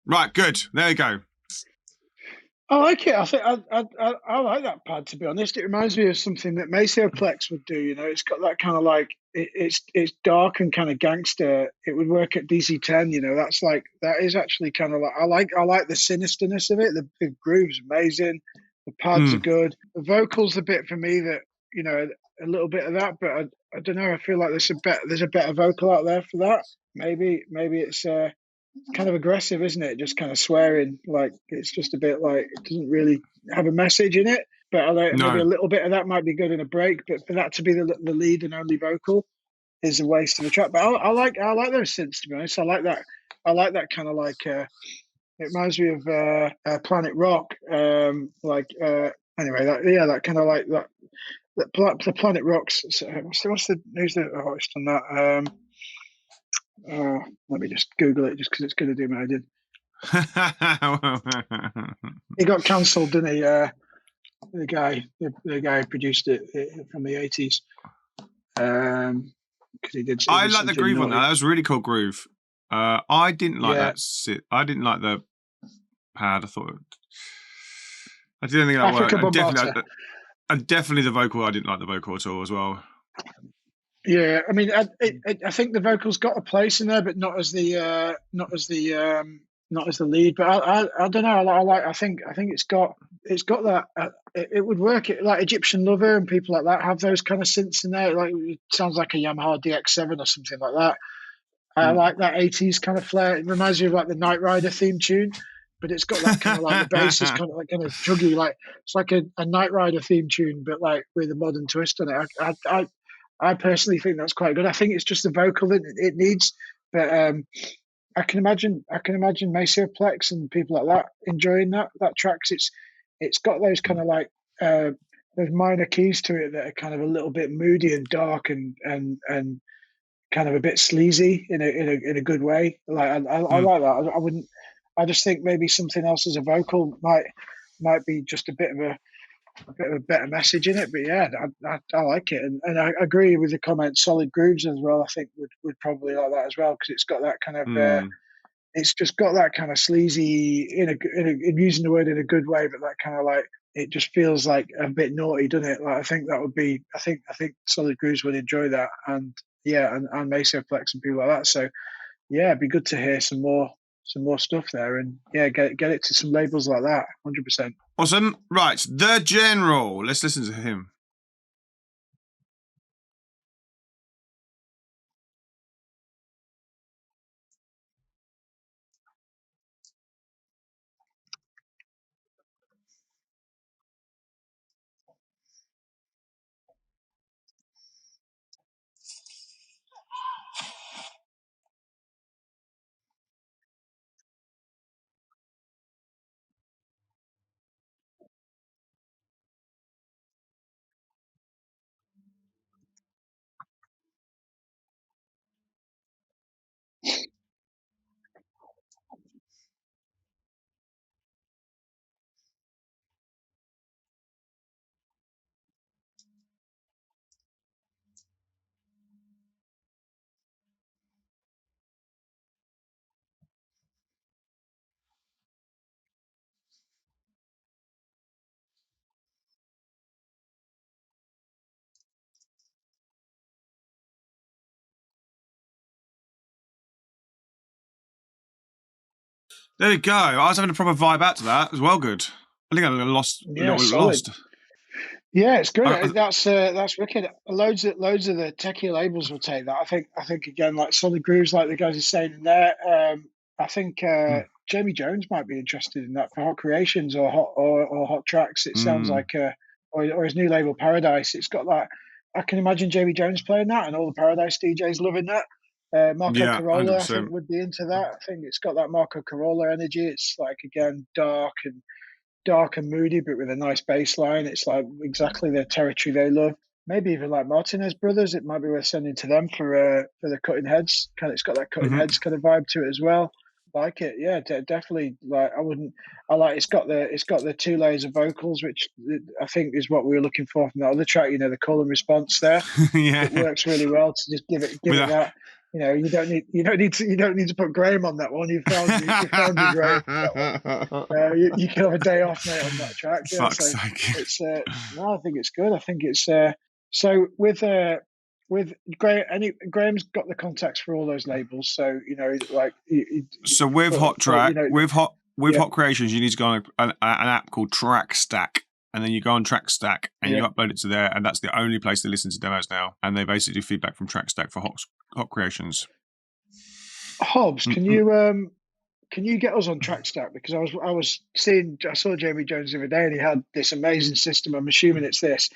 Right, good. There you go. I like it. I think I like that pad, to be honest. It reminds me of something that Maceo Plex would do. You know, it's got that kind of like it's dark and kind of gangster. It would work at DC-10. You know, that is actually kind of like I like the sinisterness of it. The groove's amazing. The pads are good. The vocals a bit for me that, you know, a little bit of that, but I don't know. I feel like there's a better vocal out there for that. Maybe it's kind of aggressive, isn't it? Just kind of swearing, like it's just a bit like it doesn't really have a message in it. but maybe No. a little bit of that might be good in a break. But for that to be the lead and only vocal is a waste of a track. But I like those synths, to be honest. I like that. I like that kind of like. It reminds me of Planet Rock. Anyway, that kind of like that. The Planet Rocks. Who's the artist on that? Let me just Google it, just because it's going to do me. I did. He got cancelled, didn't he? The guy who produced it from the 80s. Because he did. I like the groove on that. That was a really cool groove. I didn't like that. I didn't like the pad. I didn't think that worked. And definitely the vocal. I didn't like the vocal at all as well. Yeah, I mean, I think the vocal's got a place in there, but not as the lead. But I don't know. I think it's got that. It would work. Like Egyptian Lover and people like that have those kind of synths in there. Like it sounds like a Yamaha DX7 or something like that. I like that 80s kind of flair. It reminds me of like the Knight Rider theme tune, but it's got that kind of like the bass is kind of juggy. Like it's like a Knight Rider theme tune, but like with a modern twist on it. I personally think that's quite good. I think it's just the vocal that it needs, but I can imagine Maceo Plex and people like that enjoying that track. 'Cause it's got those kind of like those minor keys to it that are kind of a little bit moody and dark and kind of a bit sleazy in a good way. Like I like that. I wouldn't. I just think maybe something else as a vocal might be just a bit of a better message in it. But yeah, I like it, and I agree with the comment. Solid Grooves as well, I think would probably like that as well, because it's got that kind of it's just got that kind of sleazy in using the word in a good way, but that kind of like it just feels like a bit naughty, doesn't it? Like I think that would be I think Solid Grooves would enjoy that, and yeah, and Maceo Plex and people like that. So yeah, it'd be good to hear some more stuff there, and yeah, get it to some labels like that. 100%. Awesome. Right, The General. Let's listen to him. There we go. I was having a proper vibe out to that. It was well good. I think I lost. Yeah, it's good. That's wicked. Loads of the techie labels will take that. I think again, like Solid Grooves, like the guys are saying in there. I think Jamie Jones might be interested in that for Hot Creations or Hot Tracks. It sounds like or his new label Paradise. It's got that. I can imagine Jamie Jones playing that, and all the Paradise DJs loving that. Marco Carola, 100%. I think, would be into that. I think it's got that Marco Carola energy. It's like again dark and moody, but with a nice bass line. It's like exactly the territory they love. Maybe even like Martinez Brothers. It might be worth sending to them for the Cutting Heads. It's got that Cutting Heads kind of vibe to it as well. Like it, yeah, definitely. Like it's got the 2 layers of vocals, which I think is what we were looking for from that other track. You know, the call and response there. Yeah, it works really well to just give it that. You know, you don't need to put Graham on that one. You found your Graham. You can have a day off, mate, on that track. Yeah, fuck's sake. It's no, I think it's good. I think it's so with Graham. Graham's got the contacts for all those labels. So you know, like so with Hot Track, with Hot Creations, you need to go on an app called Track Stack. And then you go on Track Stack and you upload it to there, and that's the only place they listen to demos now. And they basically do feedback from Track Stack for Hot Creations. Hobbs, can can you get us on TrackStack? Because I saw Jamie Jones the other day, and he had this amazing system. I'm assuming it's this,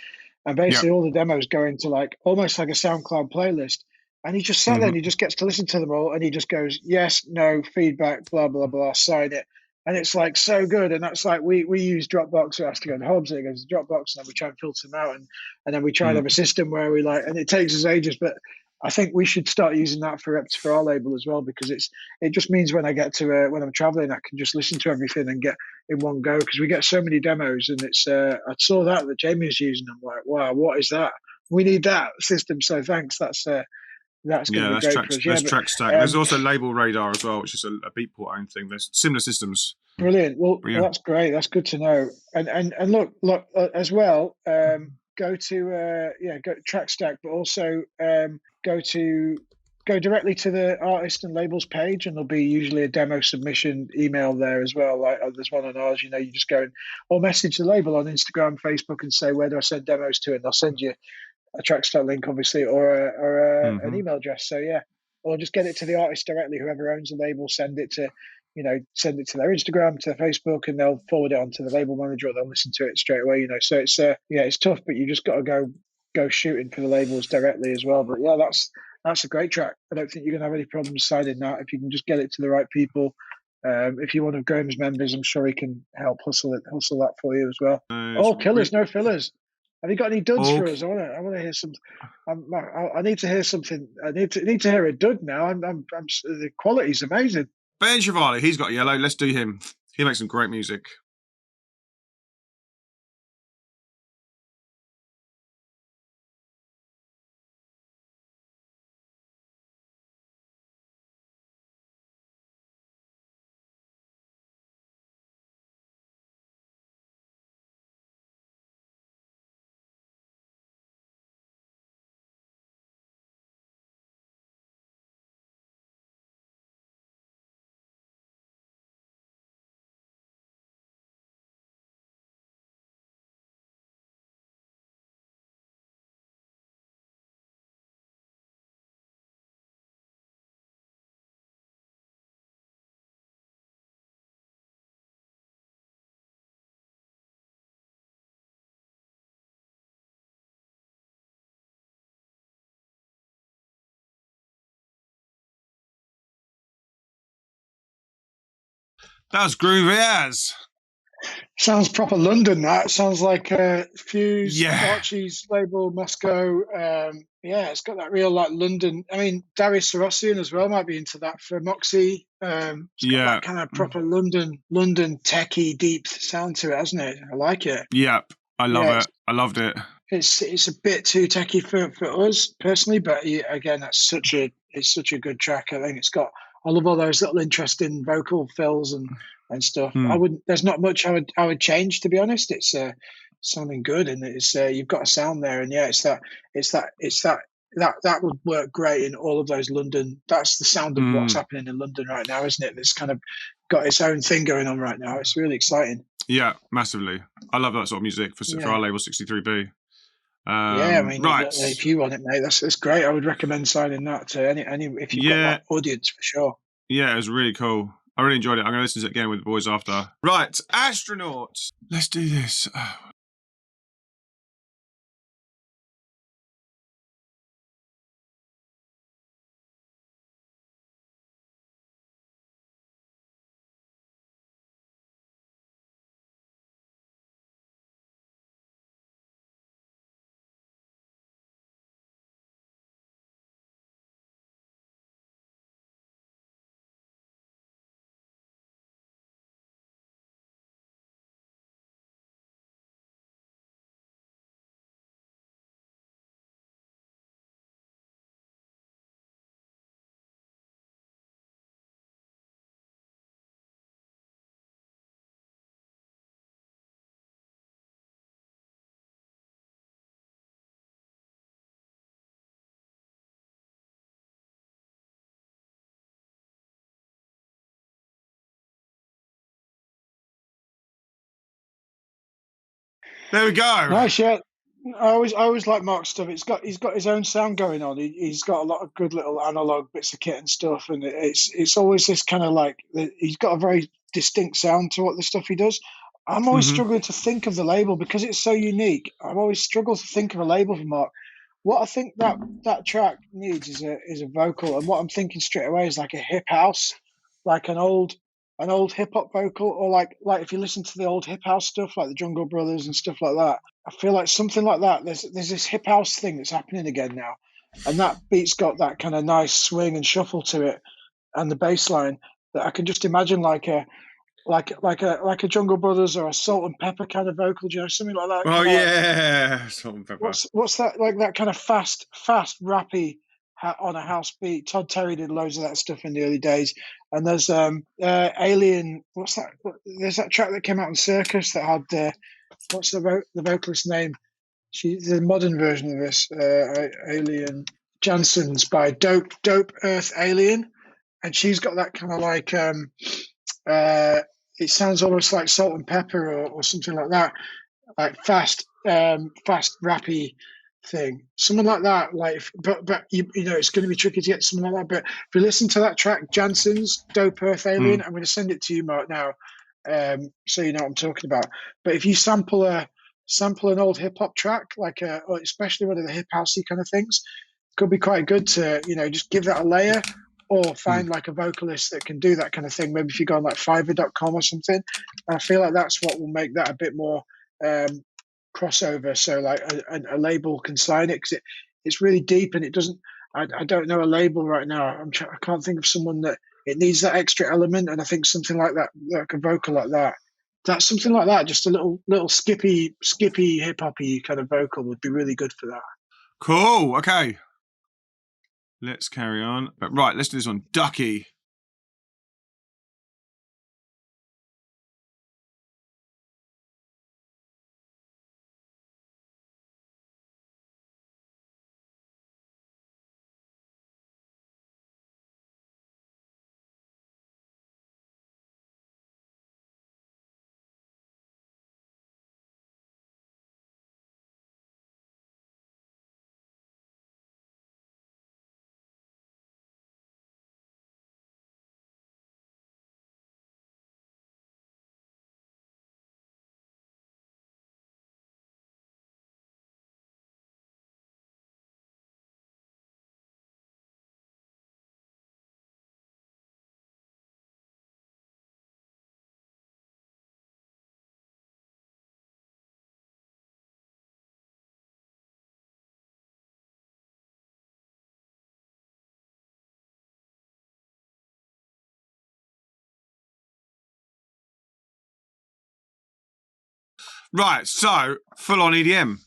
and basically all the demos go into like almost like a SoundCloud playlist. And he just sat there and he just gets to listen to them all, and he just goes, yes, no, feedback, blah blah blah, sign it. And it's like so good. And that's like we use Dropbox. It has to go to Hobbs, and it goes to Dropbox, and then we try and filter them out, and then we try and have a system where we like, and it takes us ages, but I think we should start using that for our label as well, because it just means when I get to when I'm traveling, I can just listen to everything and get in one go, because we get so many demos, and it's I saw that Jamie was using. I'm like, wow, what is that? We need that system. So thanks. That's going to be great for us. That's TrackStack. There's also Label Radar as well, which is a Beatport owned thing. There's similar systems. Brilliant. Well, that's great. That's good to know. And look as well. Go to go to TrackStack, but also go directly to the artist and labels page, and there'll be usually a demo submission email there as well. Like there's one on ours. You just go or message the label on Instagram, Facebook, and say, where do I send demos to, and they'll send you a TrackStack link, obviously, or an email address. So or just get it to the artist directly. Whoever owns the label, send it to their Instagram, to their Facebook, and they'll forward it on to the label manager, or they'll listen to it straight away. So it's it's tough, but you just got to go shooting for the labels directly as well. But that's a great track. I don't think you're gonna have any problems signing that if you can just get it to the right people. If you're one of Graham's members, I'm sure he can help hustle that for you as well. All killers, no fillers. Have you got any duds for us? I want to hear some. I need to hear something. I need to hear a dud now. The quality's amazing. Ben Chevalier, he's got yellow. Let's do him. He makes some great music. That was groovy as. Sounds proper London. That sounds like Fuse, Archie's label, Moscow. It's got that real like London. I mean, Darius Sarosian as well might be into that for Moxie. It's got that kind of proper London techie deep sound to it, hasn't it? I like it. Yep, I love it. I loved it. It's a bit too techie for us personally, but again, it's such a good track. I think I love all those little interesting vocal fills and stuff. There's not much I would change, to be honest. It's sounding good, and it's you've got a sound there, and that would work great in all of those London. That's the sound of what's happening in London right now, isn't it? It's kind of got its own thing going on right now. It's really exciting. Yeah, massively. I love that sort of music for our label 63B. I mean, if you want it, mate, that's great. I would recommend signing that to any if you've got that audience, for sure. Yeah, it was really cool. I really enjoyed it. I'm going to listen to it again with the boys after. Right, Astronaut. Let's do this. There we go. Nice, yeah. I always like Mark's stuff. He's got his own sound going on. He's got a lot of good little analog bits of kit and stuff, and it's always this kind of like he's got a very distinct sound to what the stuff he does. I'm always struggling to think of the label because it's so unique. I've always struggled to think of a label for Mark. What I think that track needs is a vocal, and what I'm thinking straight away is like a hip house, like an old hip hop vocal, or like if you listen to the old hip house stuff, like the Jungle Brothers and stuff like that. I feel like something like that. There's this hip house thing that's happening again now, and that beat's got that kind of nice swing and shuffle to it, and the bass line that I can just imagine like a Jungle Brothers or a Salt and Pepper kind of vocal, you know, something like that. Oh yeah, Salt and Pepper. What's that like? That kind of fast rappy on a house beat. Todd Terry did loads of that stuff in the early days. And there's Alien. What's that? There's that track that came out in Circus that had what's the vocalist name? She's the modern version of this. Alien Jansen's by Dope Earth Alien, and she's got that kind of like it sounds almost like Salt and Pepper or something like that, like fast rappy thing, something like that. Like, but you know, it's going to be tricky to get something like that. But if you listen to that track, Jansen's Dope Earth Alien, I'm going to send it to you, Mark, now, so you know what I'm talking about. But if you sample an old hip hop track, like or especially one of the hip housey kind of things, could be quite good to, you know, just give that a layer, or find like a vocalist that can do that kind of thing. Maybe if you go on like Fiverr.com or something. I feel like that's what will make that a bit more crossover. So like a label can sign it, because it's really deep, and it doesn't. I don't know a label right now. I can't think of someone that it needs that extra element, and I think something like that, like a vocal like that. That's something like that. Just a little skippy hip hoppy kind of vocal would be really good for that. Cool. Okay. Let's carry on. But right, let's do this one. Ducky. Right, so full on EDM.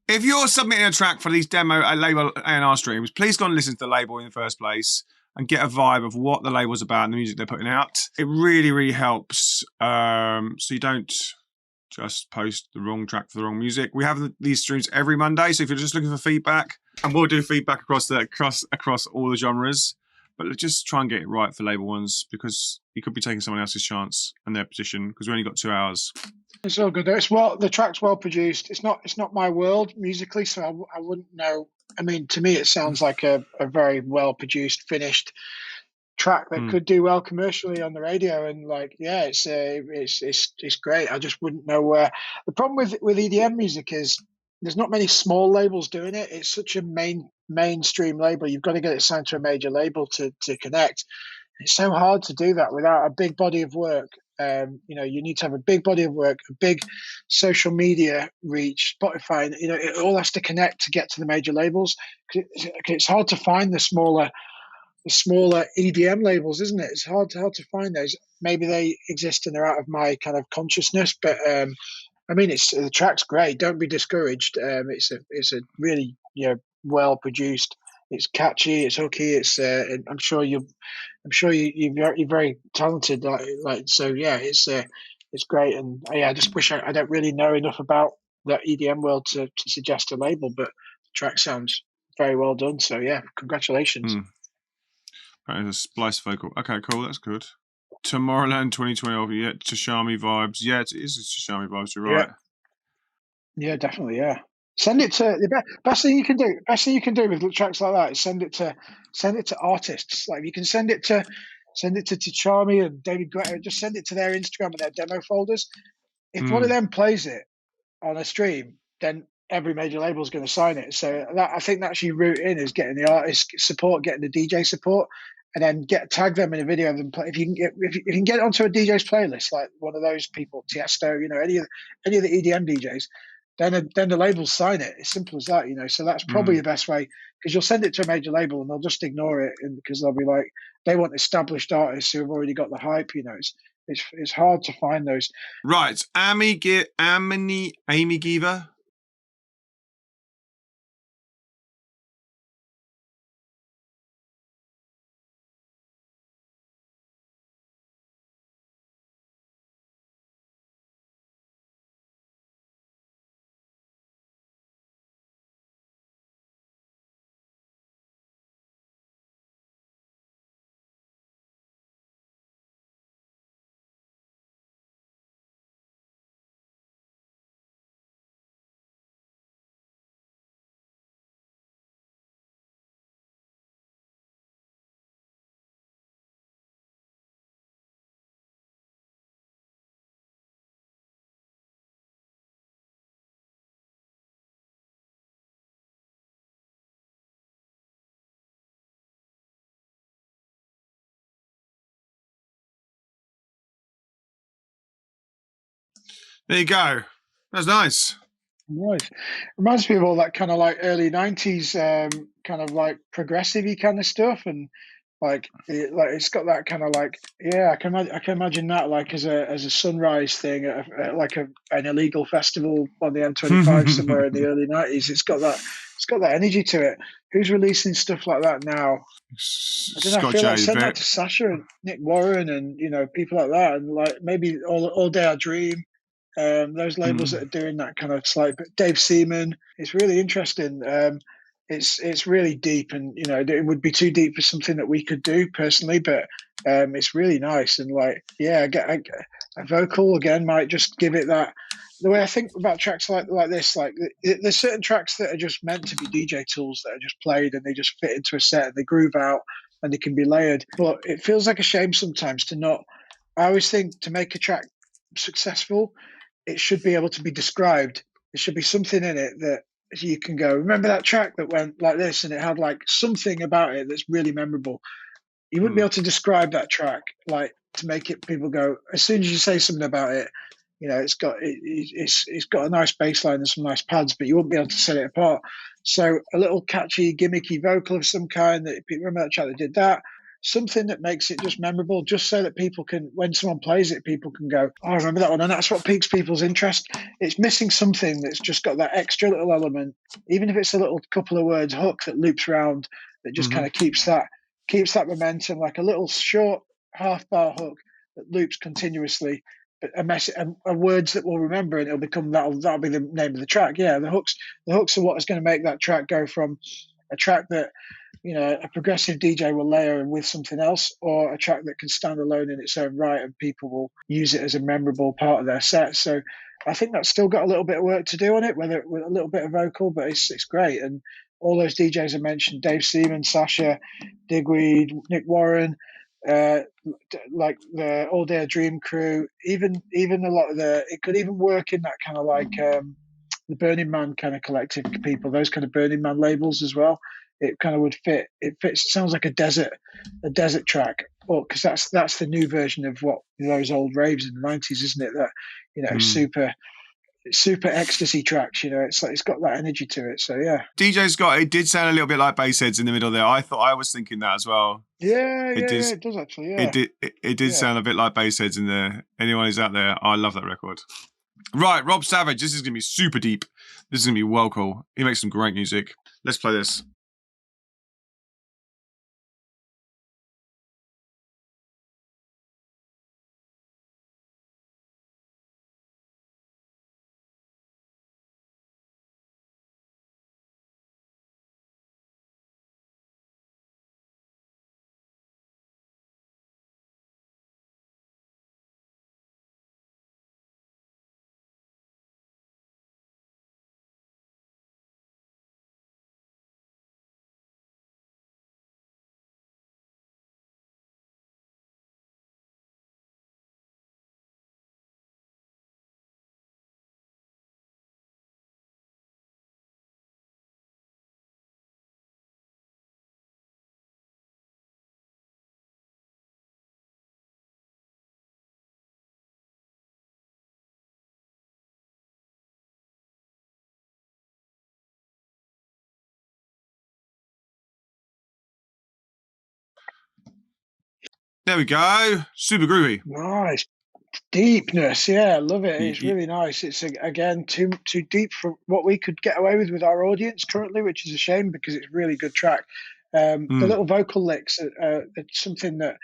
If you're submitting a track for these demo label A&R streams, please go and listen to the label in the first place and get a vibe of what the label's about and the music they're putting out. It really, really helps, so you don't just post the wrong track for the wrong music. We have these streams every Monday, so if you're just looking for feedback, and we'll do feedback across all the genres, but just try and get it right for label ones, because you could be taking someone else's chance and their position, because we only got 2 hours. It's all good. The track's well produced. It's not my world musically, so I wouldn't know. I mean, to me, it sounds like a very well produced, finished track that could do well commercially on the radio. And like, yeah, it's great. I just wouldn't know where. The problem with EDM music is there's not many small labels doing it. It's such a mainstream label. You've got to get it signed to a major label to connect. It's so hard to do that without a big body of work. You know, you need to have a big body of work, a big social media reach, Spotify. You know, it all has to connect to get to the major labels. It's hard to find the smaller EDM labels, isn't it? It's hard to find those. Maybe they exist and they're out of my kind of consciousness, but I mean, the track's great. Don't be discouraged. It's a really, you know, well produced. It's catchy. It's hooky. I'm sure you're very talented. Like so, yeah. It's great. And yeah, I just wish I don't really know enough about that EDM world to suggest a label, but the track sounds very well done. So yeah, congratulations. Right, a splice vocal. Okay, cool. That's good. Tomorrowland 2012. Yeah, Tashami vibes. Yeah, it is Tashami vibes. You're right. Yeah, definitely. Yeah. Send it to best thing you can do. Best thing you can do with tracks like that is send it to artists. Like you can send it to Charmy and David Guetta. Just send it to their Instagram and their demo folders. If one of them plays it on a stream, then every major label is going to sign it. So I think that's your route in, is getting the artist support, getting the DJ support, and then tag them in a video of them play. If you can get it onto a DJ's playlist, like one of those people, Tiesto, any of the EDM DJs, then the labels sign it. It's simple as that, So that's probably the best way, because you'll send it to a major label and they'll just ignore it, and because they'll be like, they want established artists who have already got the hype. It's hard to find those. Right, Amy Giver. There you go. That's nice. Nice. Reminds me of all that kind of like early 90s kind of like progressive-y kind of stuff, and it's got that kind of like, I can imagine that like as a sunrise thing at like an illegal festival on the M25 somewhere in the early 90s. It's got that energy to it. Who's releasing stuff like that now? I don't know. I feel like send that to Sasha and Nick Warren and people like that, and like maybe all day I dream. Those labels that are doing that kind of slight, but Dave Seaman, it's really interesting. It's really deep, and it would be too deep for something that we could do personally, but it's really nice. And like, a vocal again might just give it that. The way I think about tracks like this, like there's certain tracks that are just meant to be DJ tools that are just played and they just fit into a set and they groove out and they can be layered. But it feels like a shame sometimes to not. I always think to make a track successful, it should be able to be described. There should be something in it that you can go, remember that track that went like this, and it had like something about it that's really memorable. You wouldn't be able to describe that track like to make it people go, as soon as you say something about it, it's got a nice bass line and some nice pads, but you wouldn't be able to set it apart. So a little catchy, gimmicky vocal of some kind, that people remember that track that did that, something that makes it just memorable, just so that people can, when someone plays it, people can go, oh, I remember that one. And that's what piques people's interest. It's missing something that's just got that extra little element, even if it's a little couple of words hook that loops around, that just kind of keeps that momentum, like a little short half bar hook that loops continuously, but a words that we'll remember, and it'll become that'll be the name of the track. Yeah, the hooks are what is going to make that track go from a track that a progressive DJ will layer with something else, or a track that can stand alone in its own right and people will use it as a memorable part of their set. So I think that's still got a little bit of work to do on it, whether with a little bit of vocal, but it's great. And all those DJs I mentioned, Dave Seaman, Sasha, Digweed, Nick Warren, like the All Day Dream crew, even a lot of it could even work in that kind of like the Burning Man kind of collective people, those kind of Burning Man labels as well. It kind of would fit. It fits. It sounds like a desert track, because that's the new version of what those old raves in the 90s, isn't it? That super ecstasy tracks. It's got that energy to it. So yeah, DJ's it did sound a little bit like bass heads in the middle there. I was thinking that as well. It does actually. Yeah, it did sound a bit like bass heads in there. Anyone who's out there, I love that record. Right, Rob Savage. This is gonna be super deep. This is gonna be well cool. He makes some great music. Let's play this. There we go. Super groovy. Nice. Deepness, yeah, I love it. It's Ye- really nice. It's again too deep for what we could get away with our audience currently, which is a shame because it's a really good track. The little vocal licks are something that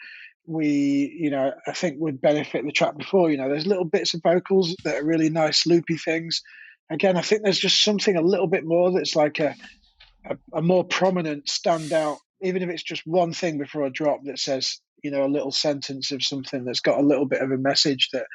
we, I think would benefit the track before. There's little bits of vocals that are really nice, loopy things. Again, I think there's just something a little bit more that's like a more prominent standout, even if it's just one thing before a drop that says, a little sentence of something that's got a little bit of a message that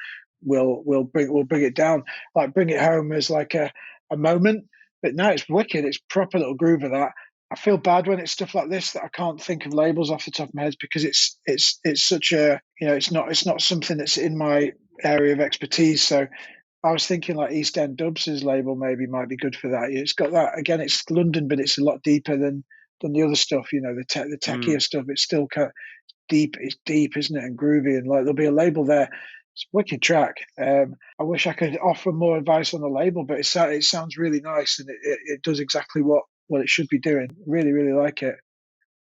will bring it down, like bring it home as like a moment. But no, it's wicked. It's proper little groove of that. I feel bad when it's stuff like this that I can't think of labels off the top of my head because it's such a it's not something that's in my area of expertise. So I was thinking like East End Dubs' label maybe might be good for that. It's got that again. It's London, but it's a lot deeper than the other stuff. The techier stuff. It's still kind of deep. It's deep, isn't it? And groovy, and like there'll be a label there. It's a wicked track. I wish I could offer more advice on the label, but it sounds really nice, and it does exactly what it should be doing. Really, really like it.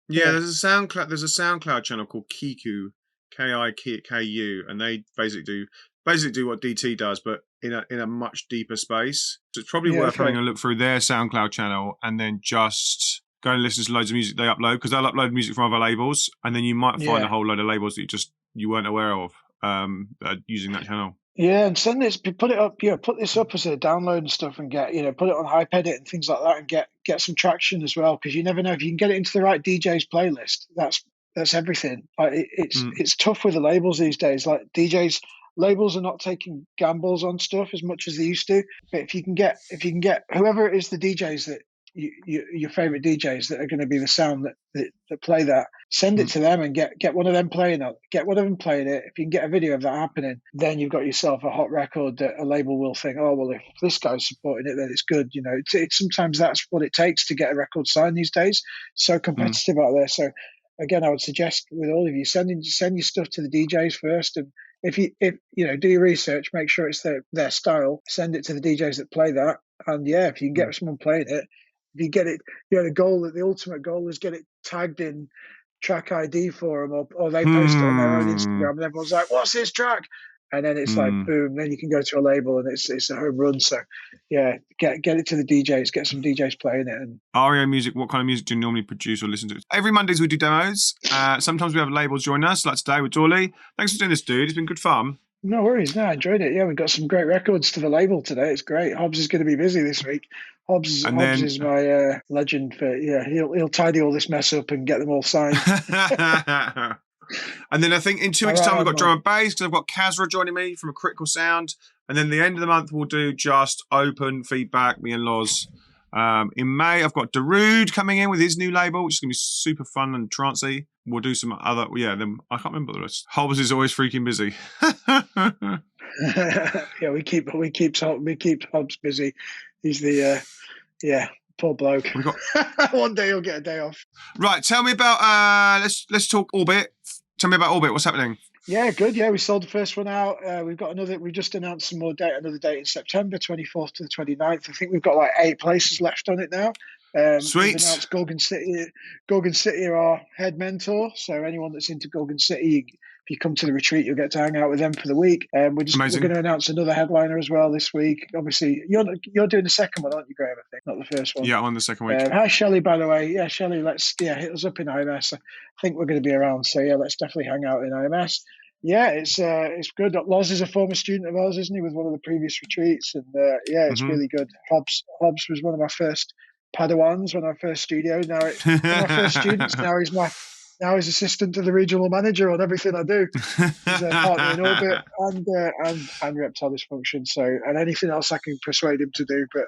Yeah, there's a SoundCloud channel called Kiku, Kiku, and they basically do what DT does, but in a much deeper space. So it's probably worth having a look through their SoundCloud channel and then just go and listen to loads of music they upload, because they'll upload music from other labels, and then you might find a whole load of labels that you weren't aware of using that channel. Yeah, and send this, put it up, put this up as a download and stuff, and get, put it on HypeEdit and things like that, and get some traction as well, because you never know if you can get it into the right DJ's playlist. That's everything. Like it's tough with the labels these days. Like labels are not taking gambles on stuff as much as they used to. But if you can get whoever it is, the DJs that your favorite DJs that are going to be the sound that play that, send it to them and get one of them playing it. Get one of them playing it. If you can get a video of that happening, then you've got yourself a hot record that a label will think, oh well, if this guy's supporting it, then it's good. It's sometimes that's what it takes to get a record signed these days. So competitive out there. So again, I would suggest with all of you, send your stuff to the DJs first, and if you do your research, make sure it's their style. Send it to the DJs that play that, and if you can get someone playing it, if you get it, the ultimate goal is get it tagged in track ID for them, or they post it on their own Instagram, and everyone's like, "What's this track?" And then it's like, boom, then you can go to a label and it's a home run. So get it to the DJs, get some DJs playing it. And REO Music, what kind of music do you normally produce or listen to? Every Mondays we do demos. Sometimes we have labels join us, like today with Dorley. Thanks for doing this, dude. It's been good fun. No worries. No, I enjoyed it. Yeah, we've got some great records to the label today. It's great. Hobbs is going to be busy this week. Hobbs is my legend for, he'll tidy all this mess up and get them all signed. And then I think in 2 weeks' time we've got drum and bass, because I've got Kazra joining me from a Critical Sound. And then the end of the month we'll do just open feedback, me and Loz. In May I've got Darude coming in with his new label, which is going to be super fun and trancey. We'll do some other, then I can't remember the rest. Hobbs is always freaking busy. Yeah, we keep Hobbs busy. He's the poor bloke. One day he'll get a day off. Right, tell me about let's talk Orbit. Tell me about Orbit. What's happening? Yeah, good. Yeah, we sold the first one out. We've got we've just announced another date in September, 24th to the 29th. I think we've got like 8 places left on it now. Sweet. We've announced Gorgon City are our head mentor. So anyone that's into Gorgon City, if you come to the retreat, you'll get to hang out with them for the week. We're going to announce another headliner as well this week. Obviously, you're doing the second one, aren't you, Graham? I think, not the first one. Yeah, I'm on the second week. Hi, Shelley, by the way. Yeah, Shelley, hit us up in IMS. I think we're going to be around. So yeah, let's definitely hang out in IMS. Yeah, it's good. Loz is a former student of ours, isn't he, with one of the previous retreats? And it's really good. Hobbs was one of my first Padawans when I first studioed. Now one of my first students. Now he's assistant to the regional manager on everything I do. He's a partner in Orbit and Reptile Dysfunction. So, and anything else I can persuade him to do. But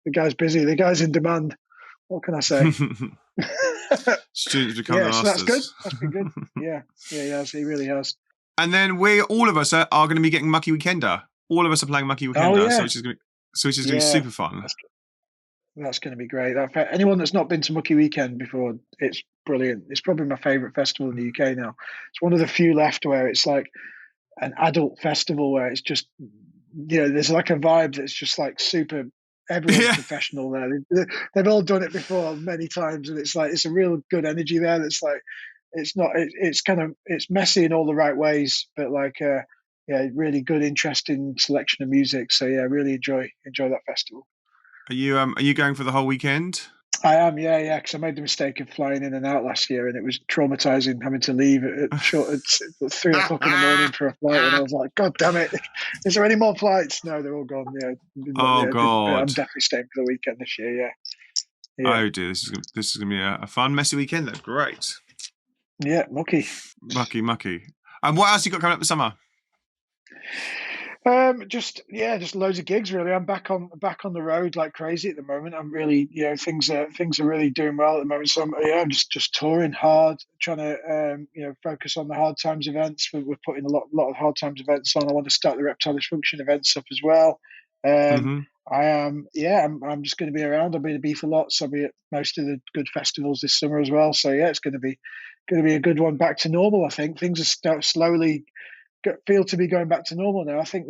the guy's busy. The guy's in demand. What can I say? Students become masters. So that's good. That's been good. Yeah, he has. He really has. And then all of us are going to be getting Mucky Weekender. All of us are playing Mucky Weekender, so which is going to be super fun. That's going to be great. Anyone that's not been to Mucky Weekend before, it's brilliant. It's probably my favourite festival in the UK now. It's one of the few left where it's like an adult festival where it's just, there's like a vibe that's just like super. Everyone's professional there. They've all done it before many times, and it's like it's a real good energy there. That's like it's not. It's messy in all the right ways, but like yeah, really good, interesting selection of music. So yeah, really enjoy that festival. Are you going for the whole weekend? I am, yeah, because I made the mistake of flying in and out last year, and it was traumatizing having to leave at 3 o'clock in the morning for a flight, and I was like, God damn it! Is there any more flights? No, they're all gone. Yeah, Oh but I'm God. definitely staying for the weekend this year. Yeah. Oh dear, this is gonna be a fun, messy weekend. That's great. Yeah, mucky. And what else you got coming up this summer? Just loads of gigs really. I'm back on the road like crazy at the moment. I'm really, things are really doing well at the moment. So I'm just touring hard, trying to focus on the Hard Times events. We're putting a lot of Hard Times events on. I want to start the Reptile Dysfunction events up as well. I am, I'm just going to be around. I'll be at Ibiza lots. I'll be at most of the good festivals this summer as well. So yeah, it's going to be a good one. Back to normal. I think things are slowly feel to be going back to normal now. I think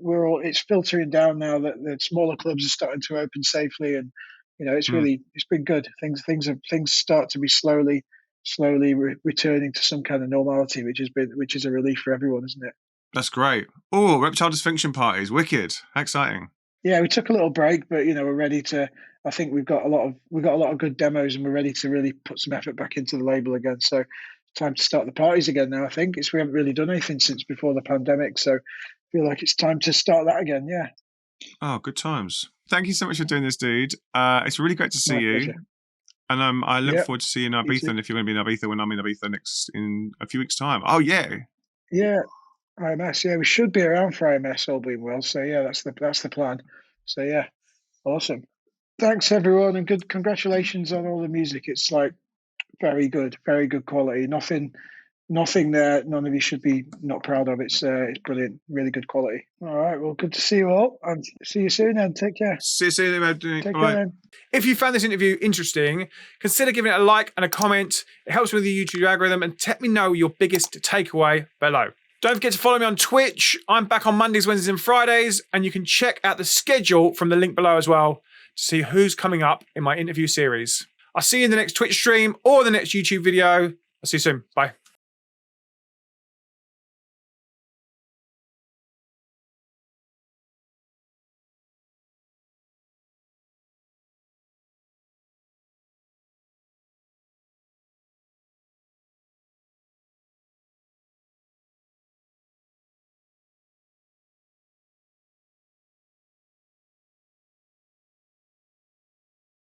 we're all, it's filtering down now that the smaller clubs are starting to open safely, and it's been good. Things start to be slowly returning to some kind of normality, which is a relief for everyone, isn't it? That's great. Oh, Reptile Dysfunction parties, wicked, exciting. Yeah, we took a little break, but we're ready to. I think we've got a lot of good demos, and we're ready to really put some effort back into the label again. So time to start the parties again now. I think we haven't really done anything since before the pandemic, so I feel like it's time to start that again. Yeah. Oh, good times. Thank you so much for doing this, dude. It's really great to see you. Pleasure. And I look forward to seeing you in Ibiza. And if you're going to be in Ibiza when I'm in Ibiza in a few weeks' time. Oh yeah. Yeah. IMS. Yeah, we should be around for IMS, all being well. So yeah, that's the plan. So yeah, awesome. Thanks everyone, and good congratulations on all the music. It's like very good quality. Nothing there none of you should be not proud of. It's brilliant, really good quality. All right, well, good to see you all, and see you soon, and take care. See you soon. Take care, then. If you found this interview interesting, consider giving it a like and a comment. It helps with the YouTube algorithm, and let me know your biggest takeaway below. Don't forget to follow me on Twitch. I'm back on Mondays, Wednesdays, and Fridays, and you can check out the schedule from the link below as well to see who's coming up in my interview series. I'll see you in the next Twitch stream or the next YouTube video. I'll see you soon. Bye.